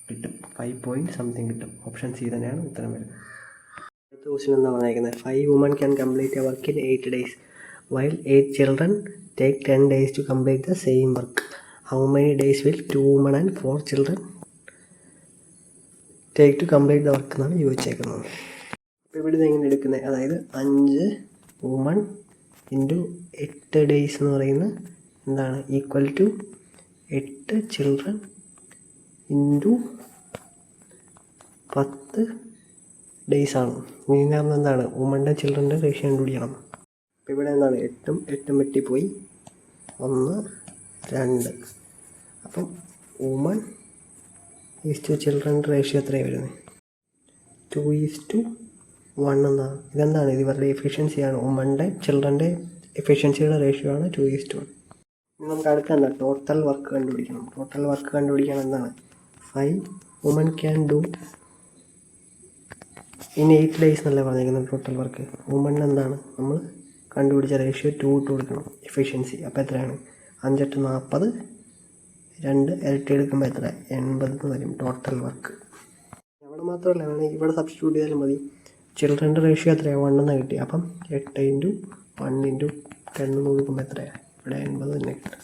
കിട്ടും. 5 പോയിൻറ്റ് സംതിങ് കിട്ടും. ഓപ്ഷൻ സി തന്നെയാണ് ഉത്തരം വരുന്നത്. അടുത്ത ക്വസ്റ്റ്യൻ എന്താ പറഞ്ഞിരിക്കുന്നത്? 5 women can complete a work in 8 days while 8 children take 10 days to complete the same work. How many days will 2 women and 4 children take to complete the work എന്നാണ് ചോദിച്ചേക്കുന്നത്. അപ്പോൾ ഇവിടെ നിന്ന് എങ്ങനെ എടുക്കുന്നത്? അതായത് 5 women ഇൻറ്റു 8 days എന്ന് പറയുന്നത് എന്താണ് equal to 8 children into 10 days ആണ്. ഇതിനകത്ത് എന്താണ് വുമൻ്റെ ചിൽഡ്രൻ്റെ റേഷ്യോ കണ്ടുപിടിക്കണം. അപ്പോൾ ഇവിടെ എന്താണ് 8 വെട്ടിപ്പോയി 1 2. അപ്പം വുമൺ ഈസ് ടു ചിൽഡ്രൻ്റെ റേഷ്യോ എത്രയാണ് വരുന്നത്? 2:1 എന്നാണ്. ഇതെന്താണ് ഇവരുടെ എഫിഷ്യൻസിയാണ്. വുമൻ്റെ ചിൽഡ്രൻ്റെ എഫിഷ്യൻസിയുടെ റേഷ്യോ ആണ് 2:1. ഇനി നമുക്ക് അടുത്ത എന്താ ടോട്ടൽ വർക്ക് കണ്ടുപിടിക്കണം. ടോട്ടൽ വർക്ക് കണ്ടുപിടിക്കാൻ എന്താണ് 5 women can do in 8 days എന്നല്ല പറഞ്ഞിരിക്കുന്നത് ടോട്ടൽ വർക്ക്. വുമൺ എന്താണ് നമ്മൾ കണ്ടുപിടിച്ച റേഷ്യോ 2 ഇട്ട് കൊടുക്കണം എഫിഷ്യൻസി. അപ്പോൾ എത്രയാണ് 5 8 40, 2 ഇരട്ടി എടുക്കുമ്പോൾ എത്ര 80 വരും ടോട്ടൽ വർക്ക്. അവിടെ മാത്രമല്ല വേണമെങ്കിൽ ഇവിടെ സബ്സ്റ്റിറ്റ്യൂട്ട് ചെയ്താലും മതി. ചിൽഡ്രൻ്റെ റേഷ്യോ എത്രയാണ് 1 എന്ന് കിട്ടി. അപ്പം 8 × 1 × 10 കൊടുക്കുമ്പോൾ എത്രയാണ് ഇവിടെ 80 തന്നെ കിട്ടും.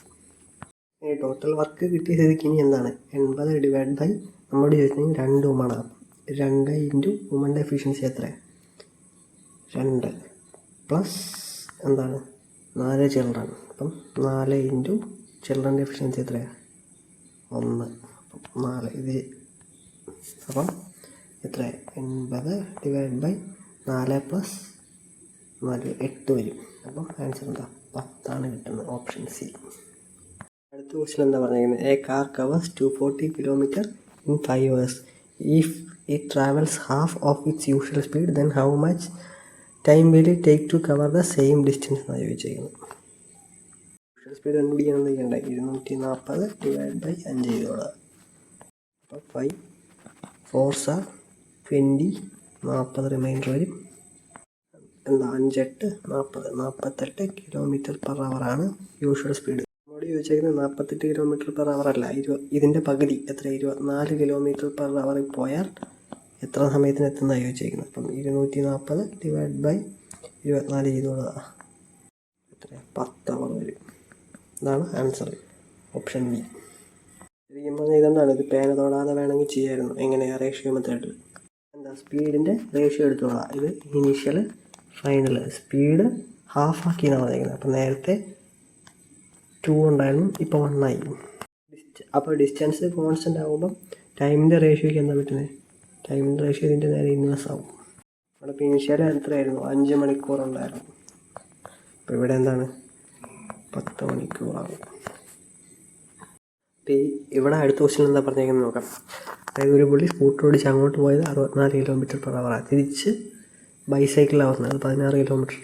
ഇനി ടോട്ടൽ വർക്ക് കിട്ടിയ സ്ഥിതിക്ക് ഇനി എന്താണ് 80 ഡിവൈഡ് ബൈ നമ്മളോട് ചോദിച്ചെങ്കിൽ 2 വുമണാണ്. 2 ഇൻറ്റു വുമൻ്റെ എഫിഷ്യൻസി എത്രയാണ് 2 പ്ലസ് എന്താണ് 4 ചിൽഡ്രൻ. അപ്പം 4 ഇൻറ്റു ചിൽഡ്രൻ്റെ എഫിഷ്യൻസി എത്രയാണ് 1. അപ്പം 4 ഇത് അപ്പം എത്ര 80 ഡിവൈഡ് ബൈ 4 പ്ലസ് 4 8 വരും. അപ്പം ആൻസർ എന്താ 10 കിട്ടുന്നത്. Option C. അടുത്ത ക്വസ്റ്റ്യൻ എന്താ പറഞ്ഞിരിക്കുന്നത്? A car covers 240 km in 5 hours. If it travels half of its usual speed, then how much time will it take to cover the same distance എന്നാണ് ചോദിച്ചിരിക്കുന്നത്. Usual speed കണ്ടുപിടിക്കാൻ ചെയ്യേണ്ട 240 divide by 5 ചെയ്തോളാം. അപ്പോൾ 5 4s are 20, 40 reminder വരും. എന്താ 5 8 40, 48 km/h ആണ് usual speed. നമ്മോട് ചോദിച്ചേക്കുന്നത് 48 km/h അല്ല, ഇതിൻ്റെ പകുതി എത്ര 24 km/h പോയാൽ എത്ര സമയത്തിന് എത്തുന്നതാണ് ചോദിച്ചേക്കുന്നത്. അപ്പം 240 ഡിവൈഡ് ബൈ 24 ചെയ്തോളുക എത്ര 10 അവർ വരും. ഇതാണ് ആൻസർ. Option B. ശരിക്കും പറഞ്ഞാൽ ഇതെന്താണ് ഇത് പേന തൊടാതെ വേണമെങ്കിൽ ചെയ്യായിരുന്നു. എങ്ങനെയാണ് റേഷ്യോ മെത്തേഡിൽ എന്താ സ്പീഡിൻ്റെ റേഷ്യോ എടുത്തോളാം. ഇത് ഇനീഷ്യൽ ഫൈനൽ സ്പീഡ് ഹാഫ് ആക്കി എന്നാണ് പറഞ്ഞിരിക്കുന്നത്. അപ്പം നേരത്തെ 2 ഉണ്ടായിരുന്നു, ഇപ്പോൾ 1 ആയി. അപ്പോൾ ഡിസ്റ്റൻസ് കോൺസ്റ്റൻ്റ് ആകുമ്പം ടൈമിൻ്റെ റേഷ്യോയ്ക്ക് എന്താ പറ്റുന്നത്? ടൈമിൻ്റെ റേഷ്യോ ഇതിൻ്റെ നേരെ ഇൻവേഴ്സ് ആവും. അവിടെ ഇപ്പോൾ ഇനിഷ്യൽ എത്രയായിരുന്നു 5 മണിക്കൂർ ഉണ്ടായിരുന്നു. അപ്പോൾ ഇവിടെ എന്താണ് 10 മണിക്കൂറാകും. അപ്പോൾ ഇവിടെ അടുത്ത ക്വസ്റ്റ്യൻ എന്താ പറഞ്ഞേക്കുന്നത് നോക്കാം. അതായത് ഒരു പുള്ളി സ്കൂട്ടർ ഓടിച്ച് അങ്ങോട്ട് പോയത് 64 km/h, തിരിച്ച് ബൈസൈക്കിളാവുന്നത് 16 km/h.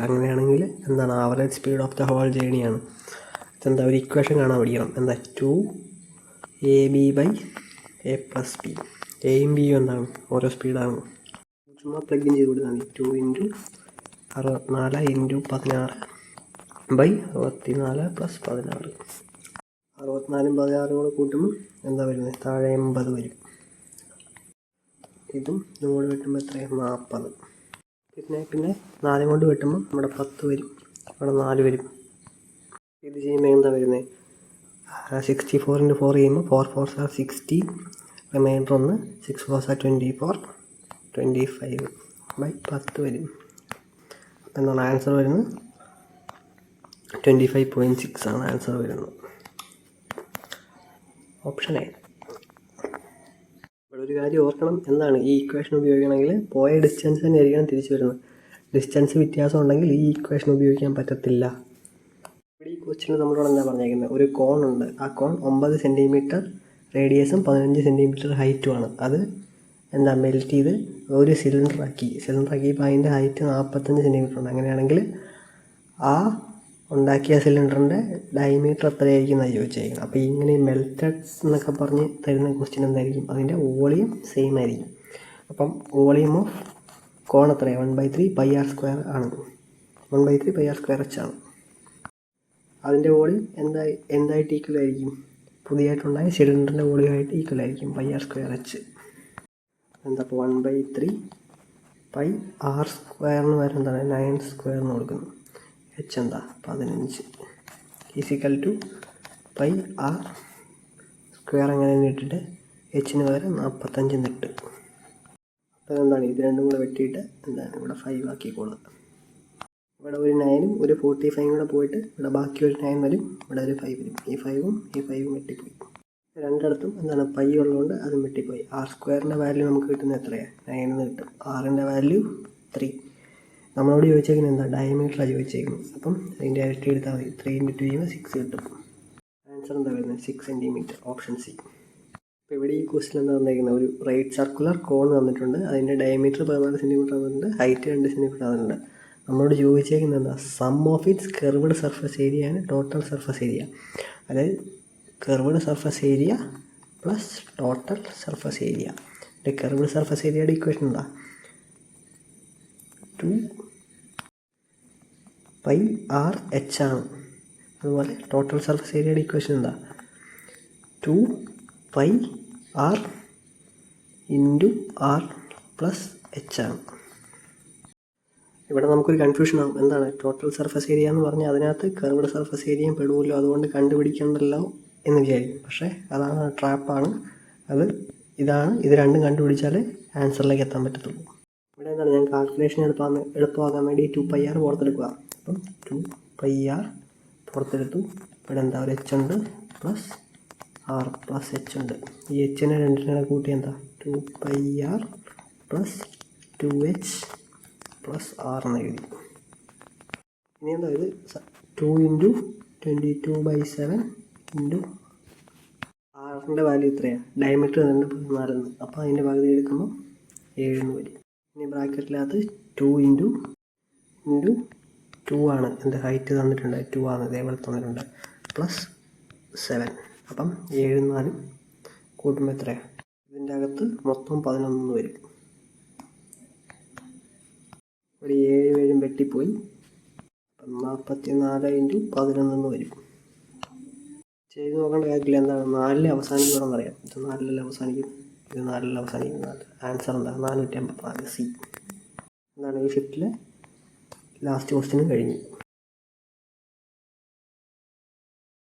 അങ്ങനെയാണെങ്കിൽ എന്താണ് average speed of the whole ജേണിയാണ്. ഇതെന്താ ഒരു ഇക്വേഷൻ കാണാൻ പഠിക്കണം. എന്താ 2ab/a+b. എയും ബിയും എന്താണ് ഓരോ സ്പീഡാണ്. ചുമ്മാ പ്ലഗ് ഇൻ ചെയ്ത് കൊടുത്താൽ മതി. 2 × 64 × 16/64 + 16. 64ഉം 16ഉം കൂടെ കൂട്ടുമ്പോൾ എന്താ വരുന്നത് താഴെ 80 വരും. ഇതും ഇതും വെട്ടുമ്പോൾ എത്രയാണ് 40. പിന്നെ 4 കൊണ്ട് വെട്ടുമ്പോൾ നമ്മുടെ 10 വരും. അവിടെ 4 വരും. ഇത് ചെയ്യുമ്പോൾ എന്താ വരുന്നത് 64 × 4 ചെയ്യുമ്പോൾ 4 4s are 60, reminder 1, 6 4s are 24, 25/10 വരും. അപ്പം എന്താണ് ആൻസർ വരുന്നത് 25.6 ആണ് ആൻസർ വരുന്നത്. Option A. ഇവിടെ ഒരു കാര്യം ഓർക്കണം. എന്താണ് ഈ ഇക്വേഷൻ ഉപയോഗിക്കണമെങ്കിൽ പോയ ഡിസ്റ്റൻസ് തന്നെ ആയിരിക്കണം തിരിച്ചു വരുന്നത്. ഡിസ്റ്റൻസ് വ്യത്യാസം ഉണ്ടെങ്കിൽ ഈ ഇക്വേഷൻ ഉപയോഗിക്കാൻ പറ്റത്തില്ല. ഇവിടെ ഈ ക്വസ്റ്റ്യൻ നമ്മളോട് എന്താ പറഞ്ഞേക്കുന്നത്? ഒരു കോൺ ഉണ്ട്. ആ കോൺ 9 സെൻറ്റിമീറ്റർ റേഡിയസും 15 സെൻറ്റിമീറ്റർ ഹൈറ്റുമാണ്. അത് എന്താ മെൽറ്റ് ചെയ്ത് ഒരു സിലിണ്ടറാക്കി ഇപ്പോൾ അതിൻ്റെ ഹൈറ്റ് 45 സെൻറ്റിമീറ്റർ ഉണ്ട്. അങ്ങനെയാണെങ്കിൽ ആ ഉണ്ടാക്കിയ സിലിണ്ടറിൻ്റെ ഡയമീറ്റർ എത്രയായിരിക്കും എന്നാണ് ചോദിച്ചേക്കുന്നത്. അപ്പോൾ ഇങ്ങനെ മെൽറ്റഡ്സ് എന്നൊക്കെ പറഞ്ഞ് തരുന്ന ക്വസ്റ്റ്യൻ എന്തായിരിക്കും, അതിൻ്റെ വോളിയം സെയിം ആയിരിക്കും. അപ്പം വോളിയം ഓഫ് കോൺ എത്രയാണ്, 1/3 πr² ആണ്. 1/3 πr²h ആണ്. അതിൻ്റെ വോളിയം എന്തായിട്ട് ഈക്വൽ ആയിരിക്കും, പുതിയതായിട്ടുണ്ടായ സിലിണ്ടറിൻ്റെ വോളിയമായിട്ട് ഈക്വൽ ആയിരിക്കും πr²h. എന്താ അപ്പോൾ 1/3 πr² എന്ന് വരെ എന്താണ് 9² എന്ന് കൊടുക്കുന്നു. h എന്താ 15 = πr² അങ്ങനെ ഇട്ടിട്ട് എച്ചിന് പകരം 45 ഇട്ട്. അപ്പോൾ എന്താണ് ഇത് രണ്ടും കൂടെ വെട്ടിയിട്ട് എന്താണ് ഇവിടെ 5 ആക്കിക്കോളുക. ഇവിടെ ഒരു 9ഉം ഒരു 45 കൂടെ പോയിട്ട് ഇവിടെ ബാക്കി ഒരു 9 വരും, ഇവിടെ ഒരു 5 വരും. ഈ 5ഉം വെട്ടിപ്പോയി. രണ്ടിടത്തും എന്താണ് പൈ ഉള്ളതുകൊണ്ട് അതും വെട്ടിപ്പോയി. r² വാല്യൂ നമുക്ക് കിട്ടുന്നത് എത്രയാണ്, 9 എന്ന് കിട്ടും. rൻ്റെ വാല്യൂ 3. നമ്മളോട് ചോദിച്ചേക്കുന്നത് എന്താ, ഡയമീറ്ററാണ് ചോദിച്ചേക്കുന്നത്. അപ്പം അതിൻ്റെ ഇരട്ടി എടുത്താൽ മതി. 3 × 2 = 6 കിട്ടും. ആൻസർ എന്താ വരുന്നത്, 6 സെൻറ്റിമീറ്റർ, ഓപ്ഷൻ സി. അപ്പോൾ ഇവിടെ ഈ ക്വസ്റ്റ്യൻ എന്താ തന്നിരിക്കുന്നത്, ഒരു റൈറ്റ് സർക്കുലർ കോൺ തന്നിട്ടുണ്ട്. അതിൻ്റെ ഡയമീറ്റർ 14 സെൻറ്റിമീറ്റർ തന്നിട്ടുണ്ട്, ഹൈറ്റ് 2 സെൻറ്റിമീറ്റർ തന്നിട്ടുണ്ട്. നമ്മളോട് ചോദിച്ചേക്കുന്നത് എന്താ, sum of its curved surface area ആണ് ടോട്ടൽ സർഫസ് ഏരിയ. അതായത് curved surface area plus total surface area. Curved surface ഏരിയയുടെ ഇക്വേഷൻ എന്താ, 2πrh ആണ്. അതുപോലെ ടോട്ടൽ സർഫസ് ഏരിയയുടെ ഇക്വേഷൻ എന്താ, 2πr × r + h ആണ്. ഇവിടെ നമുക്കൊരു കൺഫ്യൂഷൻ ആവും, എന്താണ് ടോട്ടൽ സർഫസ് ഏരിയ എന്ന് പറഞ്ഞാൽ അതിനകത്ത് കർവ്ഡ് സർഫസ് ഏരിയയും പെടുമല്ലോ, അതുകൊണ്ട് കണ്ടുപിടിക്കണ്ടല്ലോ എന്ന് വിചാരിക്കും. പക്ഷേ അതാണ് ട്രാപ്പാണ്. ഇത് രണ്ടും കണ്ടുപിടിച്ചാലേ ആൻസറിലേക്ക് എത്താൻ പറ്റത്തുള്ളൂ. ഇവിടെ എന്താണ് ഞാൻ കാൽക്കുലേഷൻ എളുപ്പമാകാൻ വേണ്ടി 2πr പുറത്തെടുക്കുക. അപ്പം 2πr പുറത്തെടുത്തു. ഇവിടെ എന്താ ഒരു h ഉണ്ട് പ്ലസ് r + h ഉണ്ട്. ഈ hനെ രണ്ടിനെ കൂട്ടി എന്താ 2πr + 2h + r എന്ന് എഴുതി. ഇനി എന്താ ഇത് 2 × 22/7 × rൻ്റെ വാല്യൂ എത്രയാണ്, ഡയമീറ്റർ 2.14. അപ്പോൾ അതിൻ്റെ പകുതി എടുക്കുമ്പോൾ 7 എന്ന് വരും. ഇനി ബ്രാക്കറ്റിനകത്ത് 2 × 2 ആണ്, എൻ്റെ ഹൈറ്റ് തന്നിട്ടുണ്ട് 2 ആണ്, ഇതേപോലെ തന്നിട്ടുണ്ട്, +7. അപ്പം 7 × 4 കൂട്ടുമ്പോൾ എത്രയാണ്, ഇതിൻ്റെ അകത്ത് മൊത്തം 11 വരും. ഒരു 7 വെട്ടിപ്പോയി. അപ്പം 44 × 11 വരും. ചെയ്ത് നോക്കേണ്ട കാര്യമില്ല, എന്താണ് 4 അവസാനിക്കണം അറിയാം. ഇത് 4 അവസാനിക്കും, ഇത് 4 അവസാനിക്കും. ആൻസർ എന്താ 454 സി. എന്താണ് ഈ ഷിഫ്റ്റിലെ ലാസ്റ്റ് ക്വസ്റ്റ്യനും കഴിഞ്ഞു.